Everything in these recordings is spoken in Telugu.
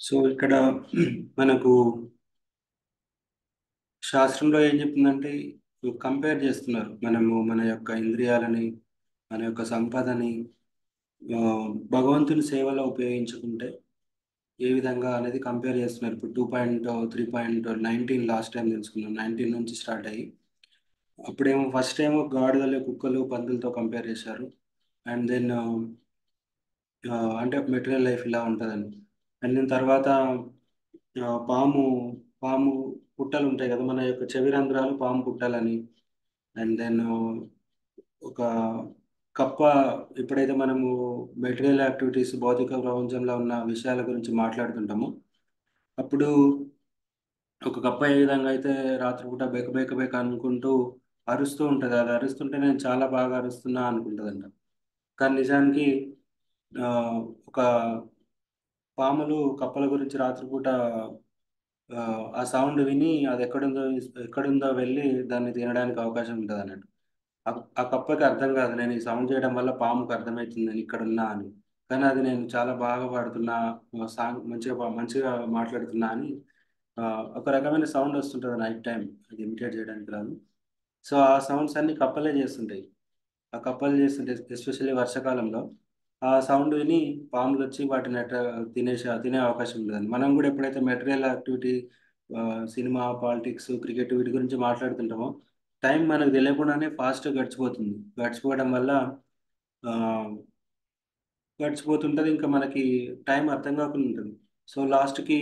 సో ఇక్కడ మనకు శాస్త్రంలో ఏం చెప్తుందంటే కంపేర్ చేస్తున్నారు. మనము మన యొక్క ఇంద్రియాలని, మన యొక్క సంపదని ఆ, భగవంతుని సేవలో ఉపయోగించుకుంటే ఏ విధంగా అనేది కంపేర్ చేస్తున్నారు. ఇప్పుడు 2.3.19 లాస్ట్ టైం తెలుసుకున్నాం. 19 నుంచి స్టార్ట్ అయ్యి అప్పుడేమో ఫస్ట్ ఏమో గాడిదలు, కుక్కలు, పందులతో కంపేర్ చేశారు. అండ్ దెన్ అంటే మెటీరియల్ లైఫ్ ఇలా ఉంటుందని. అండ్ దీని తర్వాత పాము పాము పుట్టలు ఉంటాయి కదా, మన యొక్క చెవి రంధ్రాలు పాము పుట్టాలని. అండ్ దెన్ ఒక కప్ప, ఎప్పుడైతే మనము మెటీరియల్ యాక్టివిటీస్ భౌతిక ప్రపంచంలో ఉన్న విషయాల గురించి మాట్లాడుతుంటామో అప్పుడు ఒక కప్ప ఏ విధంగా అయితే రాత్రిపూట బేక బేక బేక అనుకుంటూ అరుస్తూ ఉంటుంది. అది అరుస్తుంటే నేను చాలా బాగా అరుస్తున్నా అనుకుంటుందంట. కానీ నిజానికి ఆ, ఒక పాములు కప్పల గురించి రాత్రిపూట ఆ ఆ సౌండ్ విని అది ఎక్కడుందో వెళ్ళి దాన్ని తినడానికి అవకాశం ఉంటుంది అన్నట్టు. ఆ కప్పకి అర్థం కాదు, నేను ఈ సౌండ్ చేయడం వల్ల పాముకి అర్థమవుతుంది నేను ఇక్కడ ఉన్నా అని. కానీ అది నేను చాలా బాగా పాడుతున్నా, సాంగ్ మంచిగా మాట్లాడుతున్నా అని ఆ, ఒక రకమైన సౌండ్ వస్తుంటుంది నైట్ టైం. అది ఇమిటేట్ చేయడానికి రాదు. సో ఆ సౌండ్స్ అన్ని కప్పలే చేస్తుంటాయి. ఆ కప్పలు చేస్తుంటే ఎస్పెషల్లీ వర్షాకాలంలో ఆ సౌండ్ విని పాములు వచ్చి వాటిని తినే అవకాశం ఉండదండి. మనం కూడా ఎప్పుడైతే material activity, cinema, politics, cricket వీటి గురించి మాట్లాడుతుంటామో టైం మనకు తెలియకుండానే ఫాస్ట్గా గడిచిపోతుంది. గడిచిపోవడం వల్ల ఆ, గడిచిపోతుంటుంది. ఇంకా మనకి టైం అర్థం కాకుండా ఉంటుంది. సో లాస్ట్కి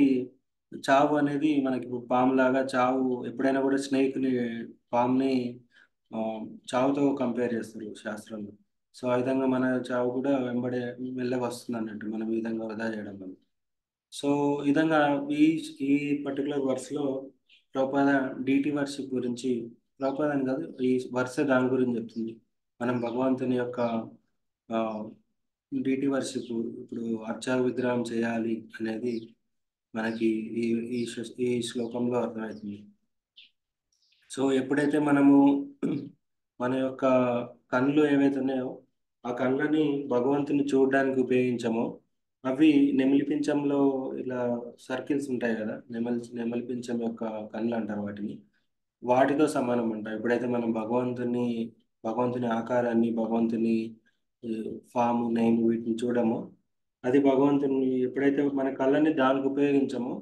చావు అనేది మనకి ఇప్పుడు పాములాగా చావు ఎప్పుడైనా కూడా స్నేక్ని, పాముని ఆ, చావుతో కంపేర్ చేస్తారు శాస్త్రంలో. సో ఆ విధంగా మన చావు కూడా వెంబడే మెల్లగా వస్తుంది అన్నట్టు మనం ఈ విధంగా వృధా చేయడం వల్ల. సో ఈ విధంగా ఈ ఈ పర్టికులర్ వర్స్లో ప్రభుపాద డిటి వర్షిప్ గురించి, ప్రభుపాద అని కాదు, ఈ వర్ష దాని గురించి చెప్తుంది. మనం భగవంతుని యొక్క డిటి వర్షిప్, ఇప్పుడు అర్చా విగ్రహం చేయాలి అనేది మనకి ఈ ఈ శ్లోకంలో అర్థమవుతుంది. సో ఎప్పుడైతే మనము మన యొక్క కళ్ళు ఏవైతే ఉన్నాయో ఆ కళ్ళని భగవంతుని చూడడానికి ఉపయోగించామో అవి నెమలి పింఛంలో ఇలా సర్కిల్స్ ఉంటాయి కదా, నెమలి పింఛం యొక్క కళ్ళు అంటారు వాటిని. వాటితో సమానం అంట. ఎప్పుడైతే మనం భగవంతుని ఆకారాన్ని, భగవంతుని ఫాము, నేమ్ వీటిని చూడమో అది భగవంతుని, ఎప్పుడైతే మన కళ్ళని దానికి ఉపయోగించమో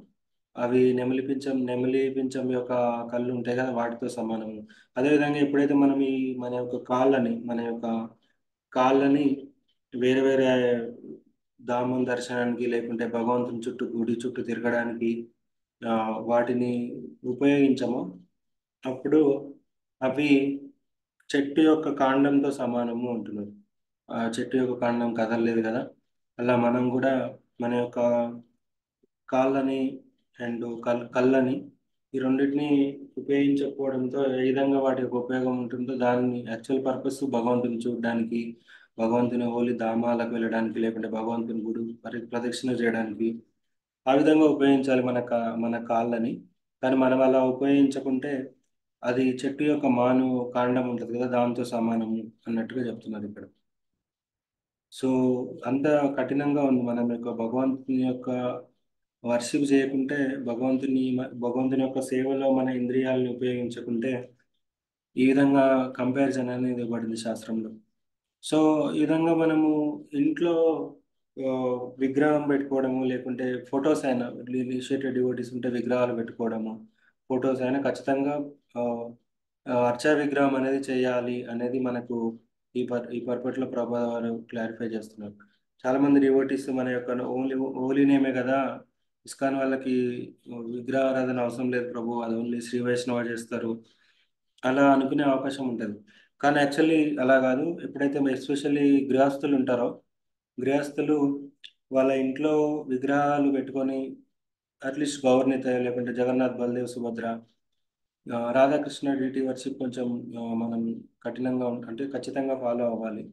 అవి నెమలి పించం యొక్క కళ్ళు ఉంటాయి కదా వాటితో సమానము. అదేవిధంగా ఎప్పుడైతే మనం మన యొక్క కాళ్ళని వేరే వేరే ధామం దర్శనానికి, లేకుంటే భగవంతుని చుట్టూ, గుడి చుట్టూ తిరగడానికి ఆ, వాటిని ఉపయోగించమో అప్పుడు అవి చెట్టు యొక్క కాండంతో సమానము అంటున్నారు. ఆ చెట్టు యొక్క కాండం కదలలేదు కదా, అలా మనం కూడా మన యొక్క కాళ్ళని అండ్ కళ్ళని, ఈ రెండింటిని ఉపయోగించకపోవడంతో ఏ విధంగా వాటి యొక్క ఉపయోగం ఉంటుందో దాన్ని యాక్చువల్ పర్పస్ భగవంతుని చూడడానికి, భగవంతుని హోలీ ధామాలకు వెళ్ళడానికి, లేకుంటే భగవంతుని గుడి ప్రదక్షిణ చేయడానికి ఆ విధంగా ఉపయోగించాలి మన కాళ్ళని. కానీ మనం అలా ఉపయోగించకుంటే అది చెట్టు యొక్క కాండం ఉంటుంది కదా, దాంతో సమానము అన్నట్టుగా చెప్తున్నారు ఇక్కడ. సో అంత కఠినంగా ఉంది. మనం యొక్క భగవంతుని యొక్క వర్షిప్ చేయకుంటే, భగవంతుని యొక్క సేవలో మన ఇంద్రియాలను ఉపయోగించకుంటే ఈ విధంగా కంపారిజన్ అనేది ఇవ్వబడింది శాస్త్రంలో. సో ఈ విధంగా మనము ఇంట్లో ఆ, విగ్రహం పెట్టుకోవడము, లేకుంటే ఫొటోస్ అయినా, ఇనిషియేటెడ్ డివోటీస్ ఉంటే విగ్రహాలు పెట్టుకోవడము, ఫొటోస్ అయినా ఖచ్చితంగా ఆ, అర్చా విగ్రహం అనేది చేయాలి అనేది మనకు ఈ పర్పట్లో ప్రభా వారు క్లారిఫై చేస్తున్నారు. చాలా మంది డివోటీస్ మన యొక్క ఓన్లీ నేమే కదా, ఇస్కాన్ వాళ్ళకి విగ్రహారాధన అవసరం లేదు ప్రభు, అది ఓన్లీ శ్రీ వైష్ణవ చేస్తారు అలా అనుకునే అవకాశం ఉంటుంది. కానీ యాక్చువల్లీ అలా కాదు. ఎప్పుడైతే ఎస్పెషల్లీ గృహస్థులు ఉంటారో, గృహస్థులు వాళ్ళ ఇంట్లో విగ్రహాలు పెట్టుకొని అట్లీస్ట్ గౌర్నిత, లేకుంటే జగన్నాథ్, బలదేవ్, సుభద్ర, రాధాకృష్ణ డిటి వర్షిప్ కొంచెం మనం కఠినంగా అంటే ఖచ్చితంగా ఫాలో అవ్వాలి.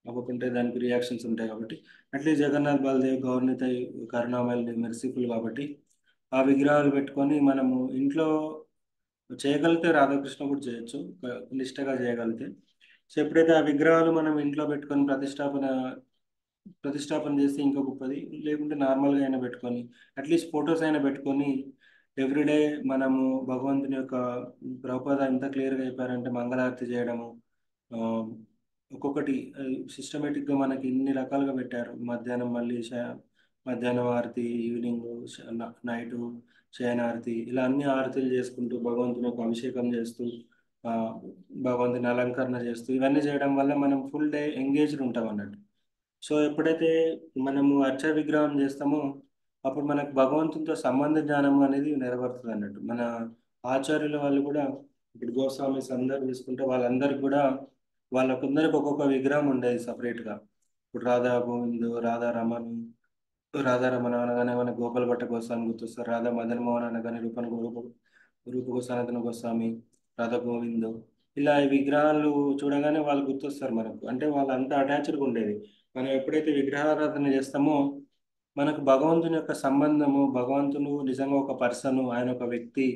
అవ్వకుంటే దానికి రియాక్షన్స్ ఉంటాయి కాబట్టి అట్లీస్ట్ జగన్నాథ్, బలదేవ్, గౌర్నిత, కరుణామయులు, మెర్సిఫుల్ కాబట్టి ఆ విగ్రహాలు పెట్టుకొని మనము ఇంట్లో చేయగలిగితే రాధాకృష్ణ కూడా చేయొచ్చు, నిష్టగా చేయగలిగితే. సో ఎప్పుడైతే ఆ విగ్రహాలు మనం ఇంట్లో పెట్టుకొని ప్రతిష్టాపన ప్రతిష్టాపన చేస్తే ఇంకా గొప్పది. లేకుంటే నార్మల్గా అయినా పెట్టుకొని అట్లీస్ట్ ఫొటోస్ అయినా పెట్టుకొని ఎవ్రీడే మనము భగవంతుని యొక్క ప్రభుపాద ఎంత క్లియర్గా చెప్పారంటే మంగళారతి చేయడము, ఆ, ఒక్కొక్కటి సిస్టమేటిక్గా మనకి ఇన్ని రకాలుగా పెట్టారు. మధ్యాహ్నం మళ్ళీ మధ్యాహ్నం ఆరతి, ఈవినింగ్ నైటు శయనారతి, ఇలా అన్ని ఆరతులు చేసుకుంటూ భగవంతుని యొక్క అభిషేకం చేస్తూ ఆ, భగవంతుని అలంకరణ చేస్తూ ఇవన్నీ చేయడం వల్ల మనం ఫుల్ డే ఎంగేజ్డ్ ఉంటాం అన్నట్టు. సో ఎప్పుడైతే మనము అర్చ విగ్రహం చేస్తామో అప్పుడు మనకు భగవంతునితో సంబంధ జ్ఞానం అనేది నెరవేరుతుంది అన్నట్టు. మన ఆచార్యుల వాళ్ళు కూడా ఇప్పుడు గోస్వామిస్ అందరు తీసుకుంటే వాళ్ళందరికీ కూడా వాళ్ళకందరికి ఒక్కొక్క విగ్రహం ఉండేది సపరేట్గా. ఇప్పుడు రాధా గోవింద్, రాధా రమణ్, రాధారమణ అనగానే మన గోపాల భట్ట గోస్వామి గుర్తొస్తారు. రాధా మదన్ మోహన్ అనగానే రూప సనాతన గోస్వామి, రాధా గోవింద్, ఇలా ఈ విగ్రహాలు చూడగానే వాళ్ళు గుర్తొస్తారు మనకు. అంటే వాళ్ళు అంత అటాచ్డ్గా ఉండేది. మనం ఎప్పుడైతే విగ్రహారాధన చేస్తామో మనకు భగవంతుని యొక్క సంబంధము, భగవంతుడు నిజంగా ఒక పర్సన్, ఆయన ఒక వ్యక్తి,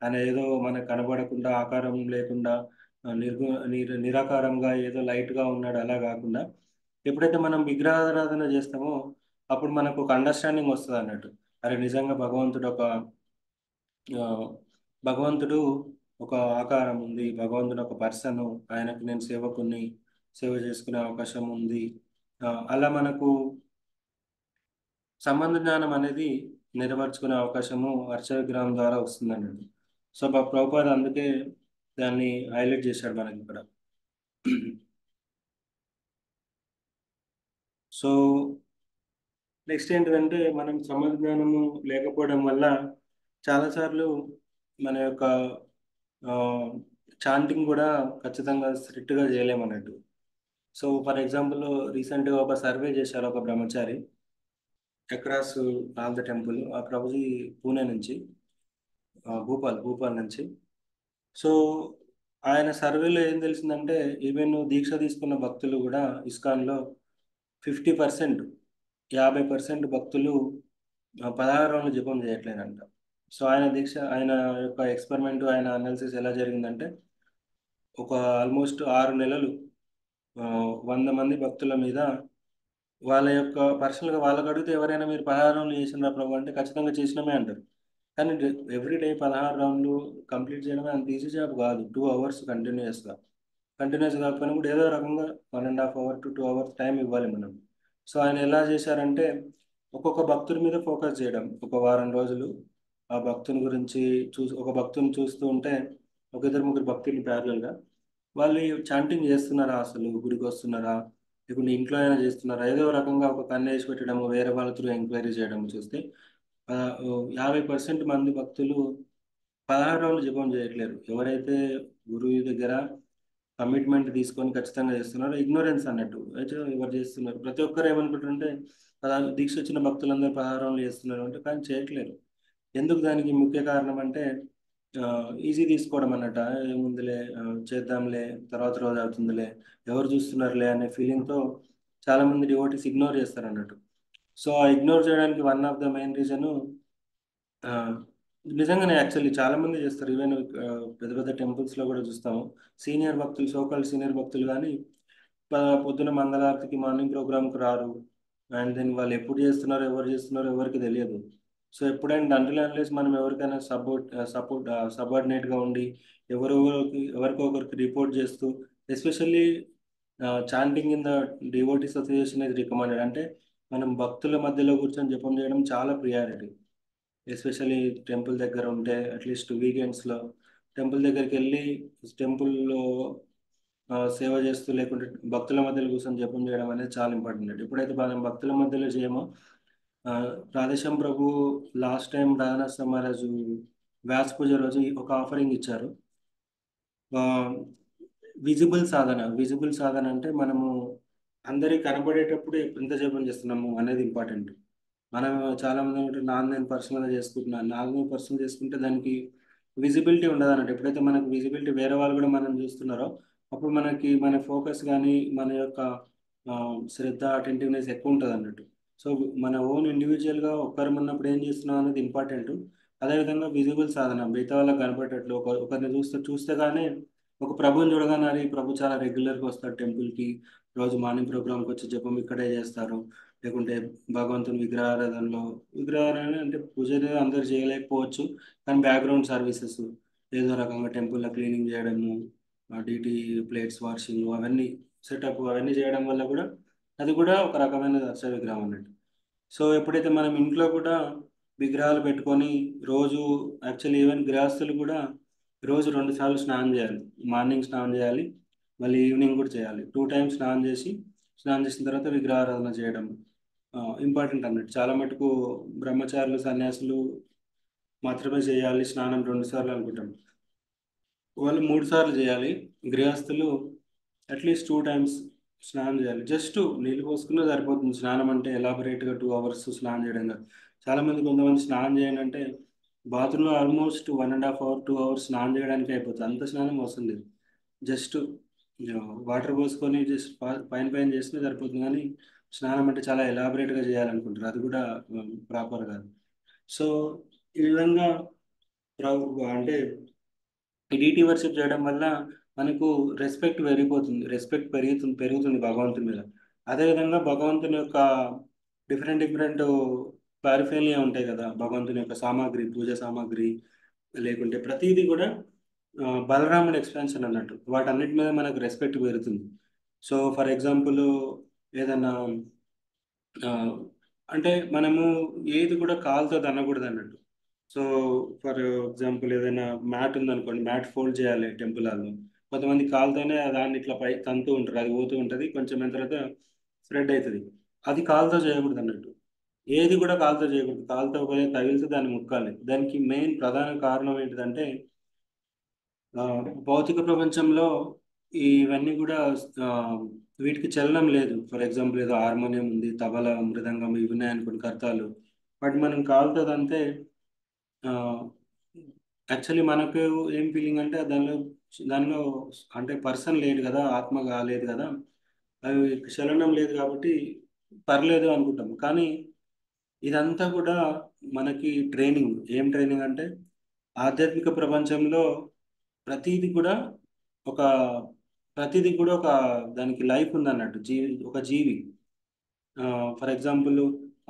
ఆయన ఏదో మనకు కనబడకుండా ఆకారం లేకుండా నిరాకారంగా ఏదో లైట్గా ఉన్నాడు అలా కాకుండా ఎప్పుడైతే మనం విగ్రహారాధన చేస్తామో అప్పుడు మనకు ఒక అండర్స్టాండింగ్ వస్తుంది అన్నట్టు. అరే నిజంగా ఆ, భగవంతుడు ఒక ఆకారం ఉంది, భగవంతుడు ఒక పర్సన్, ఆయనకు నేను సేవకుని, సేవ చేసుకునే అవకాశం ఉంది. అలా మనకు సంబంధ జ్ఞానం అనేది నెరవేర్చుకునే అవకాశము అర్చ విగ్రహం ద్వారా వస్తుంది అన్నట్టు. సో ప్రభుపాద అందుకే దాన్ని హైలైట్ చేశాడు మనకి ఇక్కడ. సో నెక్స్ట్ ఏంటంటే మనం సమజ్ఞానము లేకపోవడం వల్ల చాలాసార్లు మన యొక్క చాంటింగ్ కూడా ఖచ్చితంగా స్ట్రిక్ట్గా చేయలేమన్నట్టు. సో ఫర్ ఎగ్జాంపుల్ రీసెంట్గా ఒక సర్వే చేశారు ఒక బ్రహ్మచారి అక్రాస్ ఆల్ ద టెంపుల్, ఆ ప్రభుజీ పూణే నుంచి, భూపాల్ నుంచి. సో ఆయన సర్వేలో ఏం తెలిసిందంటే ఈవెన్ దీక్ష తీసుకున్న భక్తులు కూడా ఇస్కాన్లో 50%, 50% భక్తులు 16 రోజులు జపం చేయట్లేదంట. సో ఆయన యొక్క ఎక్స్పెరిమెంట్, ఆయన అనాలిసిస్ ఎలా జరిగిందంటే ఒక ఆల్మోస్ట్ 6 నెలలు 100 మంది భక్తుల మీద వాళ్ళ యొక్క పర్సనల్గా వాళ్ళకి అడిగితే ఎవరైనా మీరు 16 రౌండ్లు చేసినారా ప్రభు అంటే ఖచ్చితంగా చేసినామే అంటారు. కానీ ఎవ్రీడే 16 రౌండ్లు కంప్లీట్ చేయడమే అంత ఈజీ జాబ్ కాదు. 2 అవర్స్ కంటిన్యూస్ కాకపోయినా కూడా ఏదో రకంగా 1.5 అవర్ టు 2 అవర్స్ టైం ఇవ్వాలి మనం. సో ఆయన ఎలా చేశారంటే ఒక్కొక్క భక్తుడి మీద ఫోకస్ చేయడం, ఒక వారం రోజులు ఆ భక్తుని గురించి ఒక భక్తుని చూస్తూ ఉంటే ఒక ఇద్దరు ముగ్గురు భక్తులు ప్యారలల్గా వాళ్ళు చాంటింగ్ చేస్తున్నారా, అసలు గుడికి వస్తున్నారా, ఇప్పుడు ఇంట్లో అయినా చేస్తున్నారా, ఏదో రకంగా ఒక కన్ను వేసి పెట్టడము, వేరే వాళ్ళ త్రూ ఎంక్వైరీ చేయడం చూస్తే ఆ, ఓ 50% మంది భక్తులు 16 రోజులు జపం చేయట్లేరు. ఎవరైతే గురువు దగ్గర కమిట్మెంట్ తీసుకొని ఖచ్చితంగా చేస్తున్నారో ఇగ్నోరెన్స్ అన్నట్టు అయితే ఎవరు చేస్తున్నారు. ప్రతి ఒక్కరు ఏమనుకుంటుంటే దీక్ష వచ్చిన భక్తులందరూ 16 రోజులు చేస్తున్నారు అంటే, కానీ చేయట్లేరు. ఎందుకు? దానికి ముఖ్య కారణం అంటే ఈజీ తీసుకోవడం అన్నట్ట. ఏముందిలే, చేద్దాంలే, తర్వాత రోజు అవుతుందిలే, ఎవరు చూస్తున్నారులే అనే ఫీలింగ్తో చాలామంది డివోటీస్ ఇగ్నోర్ చేస్తారు అన్నట్టు. సో ఆ ఇగ్నోర్ చేయడానికి one of the main reason ఆ, నిజంగానే యాక్చువల్లీ చాలా మంది చేస్తారు. ఈవెన్ పెద్ద పెద్ద టెంపుల్స్లో కూడా చూస్తాము. సీనియర్ భక్తులు, సోకాల్ సీనియర్ భక్తులు కానీ పొద్దున మంగళారతికి మార్నింగ్ ప్రోగ్రామ్కి రారు. అండ్ దెన్ వాళ్ళు ఎప్పుడు చేస్తున్నారో ఎవరు చేస్తున్నారో ఎవరికి తెలియదు. సో ఎప్పుడైనా డంటిల్ అనలేసి మనం ఎవరికైనా సబార్డినేట్గా ఉండి ఎవరికో ఒకరికి రిపోర్ట్ చేస్తూ, especially chanting in the devotees association ఇది రికమెండెడ్. అంటే మనం భక్తుల మధ్యలో కూర్చొని జపం చేయడం చాలా ప్రియారిటీ. ఎస్పెషల్లీ టెంపుల్ దగ్గర ఉంటే అట్లీస్ట్ వీకెండ్స్లో టెంపుల్ దగ్గరికి వెళ్ళి టెంపుల్లో సేవ చేస్తూ లేకుంటే భక్తుల మధ్యలో కూర్చొని జపం చేయడం అనేది చాలా ఇంపార్టెంట్. ఎప్పుడైతే మనం భక్తుల మధ్యలో చేయమో ఆ, రాధేశ్యామ్ ప్రభు లాస్ట్ టైం రాధానాథ మహారాజు వ్యాస్ పూజ రోజు ఒక ఆఫరింగ్ ఇచ్చారు. విజిబుల్ సాధన అంటే మనము అందరికి కనబడేటప్పుడు ఎంత జపం చేస్తున్నాము అనేది ఇంపార్టెంట్. మనం చాలా మంది ఏమంటారు, నాది నేను పర్సనల్గా చేసుకుంటున్నాను, నాది నేను పర్సనల్ చేసుకుంటే దానికి విజిబిలిటీ ఉండదు అన్నట్టు. ఎప్పుడైతే మనకు విజిబిలిటీ వేరే వాళ్ళు కూడా మనం చూస్తున్నారో అప్పుడు మనకి మన ఫోకస్ కానీ మన యొక్క ఆ, శ్రద్ధ, అటెంటివ్నెస్ ఎక్కువ ఉంటుంది అన్నట్టు. సో మన ఓన్ ఇండివిజువల్గా ఒక్కరు ఉన్నప్పుడు ఏం చేస్తున్నాం అనేది ఇంపార్టెంట్. అదేవిధంగా విజిబుల్ సాధన మిగతా వాళ్ళకి కనపడేటట్లు ఒకరిని చూస్తే కానీ ఒక ప్రభుని చూడగానే అరే ఈ ప్రభు చాలా రెగ్యులర్గా వస్తాడు టెంపుల్కి, రోజు మార్నింగ్ ప్రోగ్రామ్కి వచ్చి జపం ఇక్కడే చేస్తారు, లేకుంటే భగవంతుని విగ్రహారాధనలో, విగ్రహారాధన అంటే పూజలు అందరూ చేయలేకపోవచ్చు, కానీ బ్యాక్గ్రౌండ్ సర్వీసెస్ ఏదో రకంగా టెంపుల్లో క్లీనింగ్ చేయడము, డీటీ ప్లేట్స్ వాషింగ్ అవన్నీ సెటప్ అవన్నీ చేయడం వల్ల కూడా అది కూడా ఒక రకమైన దర్శ విగ్రహం అన్నట్టు. సో ఎప్పుడైతే మనం ఇంట్లో కూడా విగ్రహాలు పెట్టుకొని రోజు, యాక్చువల్లీ ఈవెన్ గృహస్థులు కూడా రోజు 2 సార్లు స్నానం చేయాలి. మార్నింగ్ స్నానం చేయాలి, మళ్ళీ ఈవినింగ్ కూడా చేయాలి. 2 టైమ్స్ స్నానం చేసిన తర్వాత విగ్రహారాధన చేయడం ఇంపార్టెంట్ అన్నట్టు. చాలా మటుకు బ్రహ్మచారులు సన్యాసులు మాత్రమే చేయాలి స్నానం 2 సార్లు అనుకుంటాం, వాళ్ళు 3 సార్లు చేయాలి. గృహస్థులు అట్లీస్ట్ 2 టైమ్స్ స్నానం చేయాలి. జస్ట్ నీళ్ళు పోసుకున్నా సరిపోతుంది. స్నానం అంటే ఎలాబొరేట్గా 2 అవర్స్ స్నానం చేయడం కాదు. చాలామంది కొంతమంది స్నానం చేయండి అంటే బాత్రూంలో ఆల్మోస్ట్ 1.5 అవర్ 2 అవర్స్ స్నానం చేయడానికి అయిపోతుంది. అంత స్నానం అవసరం లేదు. జస్ట్ వాటర్ పోసుకొని జస్ట్ పైన పైన చేస్తే సరిపోతుంది, కానీ స్నానం అంటే చాలా ఎలాబొరేట్గా చేయాలనుకుంటారు, అది కూడా ప్రాపర్ కాదు. సో ఈ విధంగా అంటే ఈడీటీ వర్షిప్ చేయడం వల్ల మనకు రెస్పెక్ట్ పెరిగిపోతుంది, రెస్పెక్ట్ పెరుగుతుంది భగవంతుని మీద. అదేవిధంగా భగవంతుని యొక్క డిఫరెంట్ డిఫరెంట్ పారిఫేలియా ఉంటాయి కదా, భగవంతుని యొక్క సామాగ్రి, పూజ సామాగ్రి, లేకుంటే ప్రతిదీ కూడా బలరాముడి ఎక్స్పాన్షన్ అన్నట్టు, వాటన్నిటి మీద మనకు రెస్పెక్ట్ పెరుగుతుంది. సో ఫర్ ఎగ్జాంపుల్ ఏదన్నా ఆ, అంటే మనము ఏది కూడా కాలుతో తన్నకూడదు అన్నట్టు. సో ఫర్ ఎగ్జాంపుల్ ఏదైనా మ్యాట్ ఉందనుకోండి, మ్యాట్ ఫోల్డ్ చేయాలి టెంపుల్ హాల్లో, కొంతమంది కాలుతోనే దాన్ని ఇట్లా పై తంతూ ఉంటారు, అది పోతూ ఉంటుంది, కొంచెం అయిన తర్వాత స్ప్రెడ్ అవుతుంది. అది కాలుతో చేయకూడదు అన్నట్టు. ఏది కూడా కాలుతో చేయకూడదు, కాలుతో పోయి తగిలితే దాన్ని ముక్కాలి. దానికి మెయిన్ ప్రధాన కారణం ఏంటిదంటే ఆ, భౌతిక ప్రపంచంలో ఇవన్నీ కూడా ఆ, వీటికి చలనం లేదు. ఫర్ ఎగ్జాంపుల్ ఏదో హార్మోనియం ఉంది, తబలా, మృదంగం ఇవి ఉన్నాయనుకోండి కర్తాలు, బట్ మనం కాలుతో అంతే. యాక్చువల్లీ మనకు ఏం ఫీలింగ్ అంటే దానిలో అంటే పర్సన్ లేడు కదా, ఆత్మ కాలేదు కదా, అవి చలనం లేదు కాబట్టి పర్లేదు అనుకుంటాం. కానీ ఇదంతా కూడా మనకి ట్రైనింగ్. ఏం ట్రైనింగ్ అంటే ఆధ్యాత్మిక ప్రపంచంలో ప్రతిదీ కూడా ఒక ప్రతిదీ కూడా ఒక దానికి లైఫ్ ఉందన్నట్టు, ఒక జీవి. ఫర్ ఎగ్జాంపుల్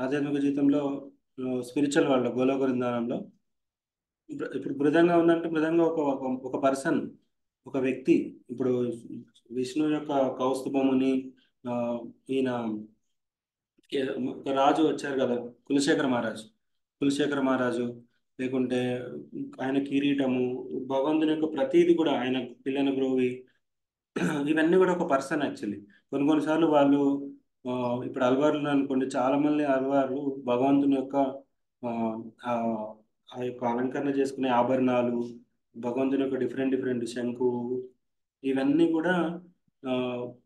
ఆధ్యాత్మిక జీవితంలో స్పిరిచువల్ వరల్డ్ గోలోక బృందావనంలో ఇప్పుడు మృదంగా ఉందంటే మృదంగా ఒక పర్సన్, ఒక వ్యక్తి. ఇప్పుడు విష్ణు యొక్క కౌస్తుభముని ఆ, ఈయన ఒక రాజు వచ్చారు కదా, కులశేఖర మహారాజు. కులశేఖర మహారాజు లేకుంటే ఆయన కిరీటము, భగవంతుని యొక్క ప్రతీది కూడా, ఆయన పిల్లన గ్రోవి, ఇవన్నీ కూడా ఒక పర్సన్ యాక్చువల్లీ. కొన్నిసార్లు వాళ్ళు ఆ, ఇప్పుడు అల్వార్లు అనుకోండి, చాలా మంది అల్వార్లు భగవంతుని యొక్క ఆ, ఆ ఆ యొక్క అలంకరణ చేసుకునే ఆభరణాలు, భగవంతుని యొక్క డిఫరెంట్ డిఫరెంట్ శంకు, ఇవన్నీ కూడా ఆ,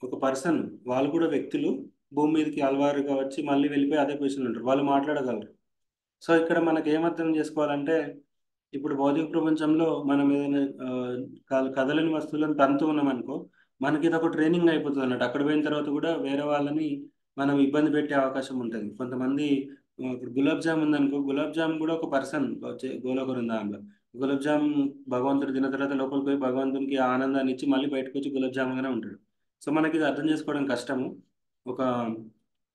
ఒక పర్సన్, వాళ్ళు కూడా వ్యక్తులు, భూమి మీదకి అలవారుగా వచ్చి మళ్ళీ వెళ్ళిపోయి అదే పొజిషన్ ఉంటారు, వాళ్ళు మాట్లాడగలరు. సో ఇక్కడ మనకి ఏమర్థం చేసుకోవాలంటే, ఇప్పుడు భౌతిక ప్రపంచంలో మనం ఏదైనా కదలని వస్తువులను తంతు ఉన్నాం అనుకో, మనకి ఇది ఒక ట్రైనింగ్ అయిపోతుంది అన్నట్టు. అక్కడ పోయిన తర్వాత కూడా వేరే వాళ్ళని మనం ఇబ్బంది పెట్టే అవకాశం ఉంటుంది. కొంతమంది ఇప్పుడు గులాబ్ జామ్ ఉందనుకో, గులాబ్ జామ్ కూడా ఒక పర్సన్ వచ్చే గోలోక బృందావనంలో. గులాబ్ జామ్ భగవంతుడు తిన్న తర్వాత లోపలికి పోయి భగవంతునికి ఆ ఆనందాన్ని ఇచ్చి మళ్ళీ బయటకు వచ్చి గులాబ్ జామ్గానే ఉంటాడు. సో మనకి ఇది అర్థం చేసుకోవడం కష్టము. ఒక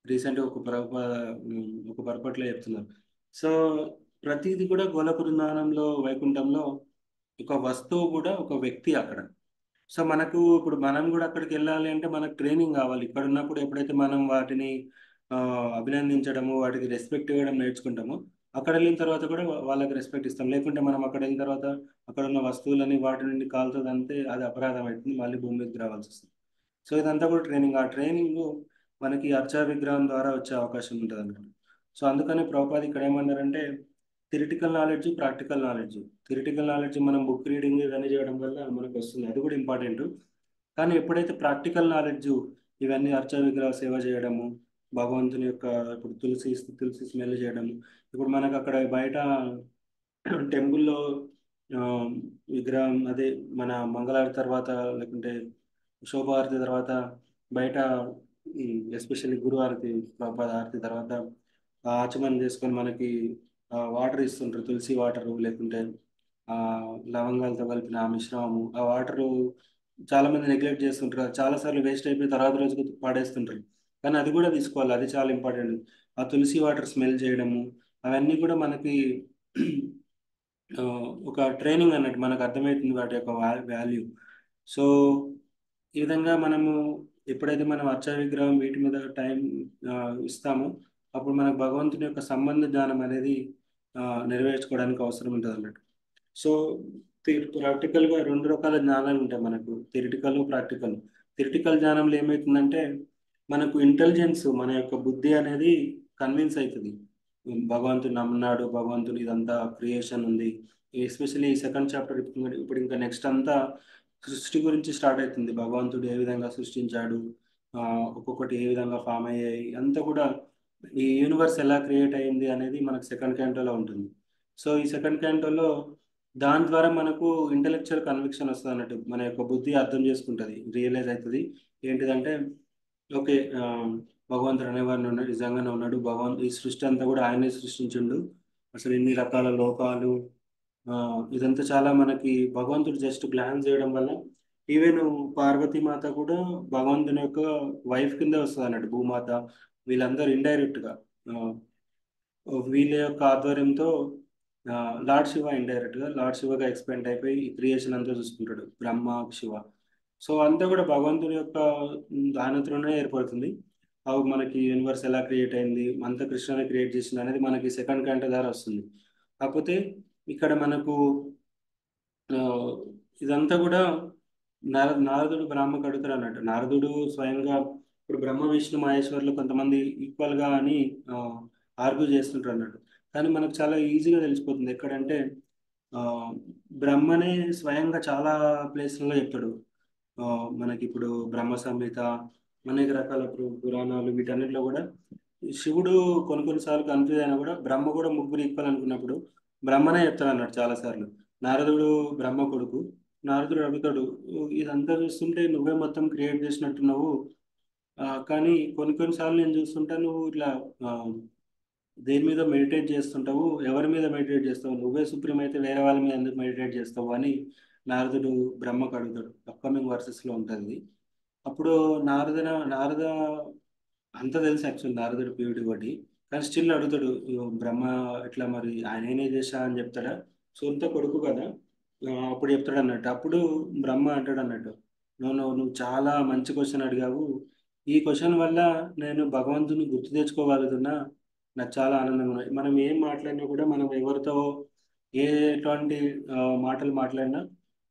రీసెంట్గా ఒక పరపట్లో చెప్తున్నారు. సో ప్రతిది కూడా గోలోక బృందావనంలో, వైకుంఠంలో ఒక వస్తువు కూడా ఒక వ్యక్తి అక్కడ. సో మనకు ఇప్పుడు మనం కూడా అక్కడికి వెళ్ళాలి అంటే మనకు ట్రైనింగ్ కావాలి. ఇక్కడ ఉన్నప్పుడు ఎప్పుడైతే మనం వాటిని ఆ, అభినందించడము, వాటికి రెస్పెక్ట్ ఇవ్వడం నేర్చుకుంటామో, అక్కడ వెళ్ళిన తర్వాత కూడా వాళ్ళకి రెస్పెక్ట్ ఇస్తాం. లేకుంటే మనం అక్కడ వెళ్ళిన తర్వాత అక్కడ ఉన్న వస్తువులని వాటి నుండి కాలుతుందంటే అది అపరాధం అవుతుంది, మళ్ళీ భూమి మీదకి రావాల్సి వస్తుంది. సో ఇదంతా కూడా ట్రైనింగ్. ఆ ట్రైనింగ్ మనకి అర్చా విగ్రహం ద్వారా వచ్చే అవకాశం ఉంటుంది అన్నమాట. సో అందుకని ప్రభుపాద ఇక్కడ ఏమన్నారంటే theoretical knowledge, practical knowledge. Theoretical knowledge మనం బుక్ రీడింగ్ ఇవన్నీ చేయడం వల్ల మనకు వస్తుంది, అది కూడా ఇంపార్టెంట్. కానీ ఎప్పుడైతే ప్రాక్టికల్ నాలెడ్జ్, ఇవన్నీ అర్చా విగ్రహ సేవ చేయడము, భగవంతుని యొక్క ఇప్పుడు తులసి స్మెల్ చేయడము, ఇప్పుడు మనకు అక్కడ బయట టెంపుల్లో ఆ, విగ్రహం అదే మన మంగళారతి తర్వాత, లేకుంటే శోభారతి తర్వాత బయట ఎస్పెషల్లీ గురువారతి, ప్రభుపాద హారతి తర్వాత ఆచమనం చేసుకొని మనకి వాటర్ ఇస్తుంటారు, తులసి వాటరు, లేకుంటే ఆ లవంగాలతో కలిపిన ఆ మిశ్రమము, ఆ వాటరు చాలా మంది నెగ్లెక్ట్ చేస్తుంటారు. అది చాలా సార్లు వేస్ట్ అయిపోయి తర్వాత రోజుకి పడేస్తుంటారు. కానీ అది కూడా తీసుకోవాలి. అది చాలా ఇంపార్టెంట్. ఆ తులసి వాటర్ స్మెల్ చేయడము అవన్నీ కూడా మనకి ఒక ట్రైనింగ్ అన్నట్టు మనకు అర్థమవుతుంది వాటి యొక్క వాల్యూ. సో ఈ విధంగా మనము ఎప్పుడైతే మనం అర్చా విగ్రహం వీటి మీద టైం ఆ, ఇస్తామో అప్పుడు మనకు భగవంతుని యొక్క సంబంధ జ్ఞానం అనేది ఆ, నెరవేర్చుకోవడానికి అవసరం ఉంటుంది అన్నట్టు. సో ప్రాక్టికల్గా రెండు రకాల జ్ఞానాలు ఉంటాయి మనకు, థిరిటికల్ ప్రాక్టికల్. థిరిటికల్ జ్ఞానంలో ఏమవుతుందంటే మనకు ఇంటెలిజెన్స్ మన యొక్క బుద్ధి అనేది కన్విన్స్ అవుతుంది. భగవంతుడు నమ్మున్నాడు, భగవంతుడు ఇదంతా క్రియేషన్ ఉంది. ఎస్పెషల్లీ ఈ సెకండ్ చాప్టర్ ఇప్పుడు ఇంకా నెక్స్ట్ అంతా సృష్టి గురించి స్టార్ట్ అవుతుంది. భగవంతుడు ఏ విధంగా సృష్టించాడు, ఆ, ఒక్కొక్కటి ఏ విధంగా ఫామ్ అయ్యాయి అంతా కూడా, ఈ యూనివర్స్ ఎలా క్రియేట్ అయింది అనేది మనకు సెకండ్ క్యాంటోలో ఉంటుంది. సో ఈ సెకండ్ క్యాంటోలో దాని ద్వారా మనకు ఇంటలెక్చువల్ కన్విక్షన్ వస్తుంది అన్నట్టు, మన యొక్క బుద్ధి అర్థం చేసుకుంటుంది, రియలైజ్ అవుతుంది. ఏంటిదంటే ఓకే, భగవంతుడు అనేవాడిని ఉన్నాడు, నిజంగానే ఉన్నాడు, ఈ సృష్టి అంతా కూడా ఆయనే సృష్టించిండు, అసలు ఇన్ని రకాల లోకాలు, ఇదంతా చాలా మనకి భగవంతుడు జస్ట్ గ్లాన్స్ చేయడం వల్ల. ఈవెన్ పార్వతీమాత కూడా భగవంతుని యొక్క వైఫ్ కింద వస్తుంది అన్నట్టు, భూమాత. వీళ్ళందరూ ఇండైరెక్ట్గా వీళ్ళ యొక్క ఆధ్వర్యంతో లార్డ్ శివ ఇండైరెక్ట్గా లార్డ్ శివగా ఎక్స్పెండ్ అయిపోయి ఈ క్రియేషన్ అంతా చూసుకుంటాడు, బ్రహ్మ శివ. సో అంతా కూడా భగవంతుని యొక్క దానతోనే ఏర్పడుతుంది. అవి మనకి యూనివర్స్ ఎలా క్రియేట్ అయింది, అంత కృష్ణనే క్రియేట్ చేసింది అనేది మనకి సెకండ్ క్యాంట ద్వారా వస్తుంది. కాకపోతే ఇక్కడ మనకు ఆ, ఇదంతా కూడా నారదుడు బ్రహ్మకు అడుగుతాడు అన్నట్టు. నారదుడు స్వయంగా ఇప్పుడు బ్రహ్మ విష్ణు మహేశ్వరులు కొంతమంది ఈక్వల్గా అని ఆర్గ్యూ చేస్తుంటారు అన్నట్టు. కానీ మనకు చాలా ఈజీగా తెలిసిపోతుంది ఎక్కడంటే ఆ, బ్రహ్మనే స్వయంగా చాలా ప్లేస్లలో చెప్తాడు. ఆ, మనకి ఇప్పుడు బ్రహ్మ సంహిత, అనేక రకాల పురాణాలు, వీటన్నిటిలో కూడా శివుడు కొన్నిసార్లు కన్ఫ్యూజ్ అయినా కూడా బ్రహ్మ కూడా ముగ్గురు ఈక్వల్ అనుకున్నప్పుడు బ్రహ్మనే చెప్తాడు అన్నట్టు చాలాసార్లు. నారదుడు బ్రహ్మ కొడుకు. నారదుడు అడుగుతాడు, ఇదంతా చూస్తుంటే నువ్వే మొత్తం క్రియేట్ చేసినట్టున్నావు, కానీ కొన్నిసార్లు నేను చూస్తుంటా నువ్వు ఇట్లా ఆ, దేని మీద మెడిటేట్ చేస్తుంటావు, ఎవరి మీద మెడిటేట్ చేస్తావు, నువ్వే సుప్రీం అయితే వేరే వాళ్ళ మీద ఎందుకు మెడిటేట్ చేస్తావు అని నారదుడు బ్రహ్మకు అడుగుతాడు. అప్కమింగ్ వర్సెస్లో ఉంటుంది. అప్పుడు నారద అంతా తెలుసు యాక్చువల్ నారదుడు ప్యూరిటీ ఒకటి, కానీ స్టిల్ అడుగుతాడు, "ఇగో బ్రహ్మ ఇట్లా మరి ఆయన ఏనే చేశా అని చెప్తాడా, సొంత కొడుకు కదా." అప్పుడు చెప్తాడు అన్నట్టు. అప్పుడు బ్రహ్మ అంటాడు అన్నట్టు, నువ్వు చాలా మంచి క్వశ్చన్ అడిగావు, ఈ క్వశ్చన్ వల్ల నేను భగవంతుని గుర్తు తెచ్చుకోగలుగుతున్నా, నాకు చాలా ఆనందంగా ఉన్నాయి. మనం ఏం మాట్లాడినా కూడా మనం ఎవరితో ఎటువంటి మాటలు మాట్లాడినా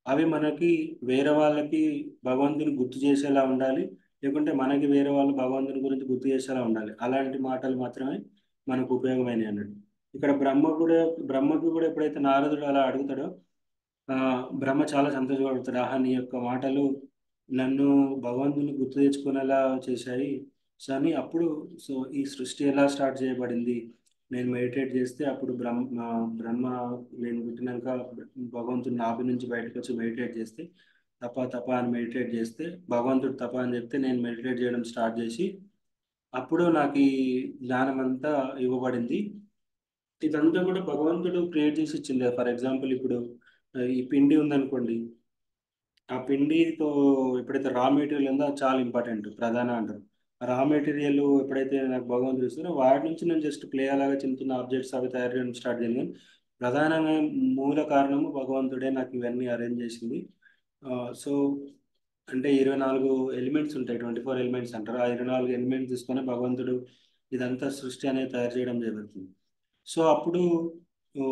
అవి మనకి వేరే వాళ్ళకి భగవంతుని గుర్తు చేసేలా ఉండాలి, లేకుంటే మనకి వేరే వాళ్ళు భగవంతుని గురించి గుర్తు చేసేలా ఉండాలి. అలాంటి మాటలు మాత్రమే మనకు ఉపయోగమైనవి అన్నట్టు. ఇక్కడ బ్రహ్మకు కూడా ఎప్పుడైతే నారదుడు అలా అడుగుతాడో ఆ, బ్రహ్మ చాలా సంతోషపడతాడు. ఆహా, నీ యొక్క మాటలు నన్ను భగవంతుని గుర్తు తెచ్చుకునేలా చేశాయి. సో అని అప్పుడు, సో ఈ సృష్టి ఎలా స్టార్ట్ చేయబడింది, నేను మెడిటేట్ చేస్తే అప్పుడు బ్రహ్మ నేను పుట్టినాక భగవంతుని నాభి నుంచి బయటకు వచ్చి మెడిటేట్ చేస్తే, తప తప అని మెడిటేట్ చేస్తే, భగవంతుడు తప అని చెప్తే నేను మెడిటేట్ చేయడం స్టార్ట్ చేసి అప్పుడు నాకు ఈ జ్ఞానం అంతా ఇవ్వబడింది. ఇదంతా కూడా భగవంతుడు క్రియేట్ చేసి ఇచ్చింది. ఫర్ ఎగ్జాంపుల్ ఇప్పుడు ఈ పిండి ఉందనుకోండి, ఆ పిండితో ఎప్పుడైతే రా మెటీరియల్ ఉందో అది చాలా ఇంపార్టెంట్, ప్రధాన అంటారు. రా మెటీరియల్ ఎప్పుడైతే నాకు భగవంతుడు ఇస్తారో వాటి నుంచి నేను జస్ట్ ప్లే అలాగా చిన్న చిన్న ఆబ్జెక్ట్స్ అవి తయారు చేయడం స్టార్ట్ చేయండి. కానీ ప్రధానంగా మూల కారణము భగవంతుడే నాకు ఇవన్నీ అరేంజ్ చేసింది. సో అంటే 24 ఎలిమెంట్స్ ఉంటాయి, 24 ఎలిమెంట్స్ అంటారు. ఆ 24 ఎలిమెంట్స్ తీసుకొని భగవంతుడు ఇదంతా సృష్టి అనేది తయారు చేయడం జరుగుతుంది. సో అప్పుడు ఓ,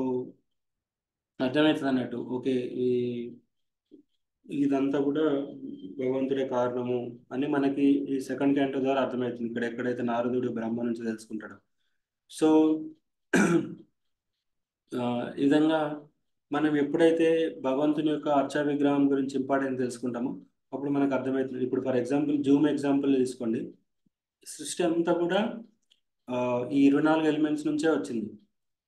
అర్థమవుతుంది అన్నట్టు, ఓకే ఈ ఇదంతా కూడా భగవంతుడే కారణము అని మనకి ఈ సెకండ్ క్యాంటో ద్వారా అర్థమవుతుంది, ఇక్కడ ఎక్కడైతే నారదుడు బ్రహ్మ నుంచి తెలుసుకుంటాడు. సో ఆ, ఈ విధంగా మనం ఎప్పుడైతే భగవంతుని యొక్క అర్చా విగ్రహం గురించి ఇంపార్టెంట్ తెలుసుకుంటామో అప్పుడు మనకు అర్థమవుతుంది. ఇప్పుడు ఫర్ ఎగ్జాంపుల్ జూమ్ ఎగ్జాంపుల్ తీసుకోండి. సృష్టి అంతా కూడా ఆ, ఈ 24 ఎలిమెంట్స్ నుంచే వచ్చింది.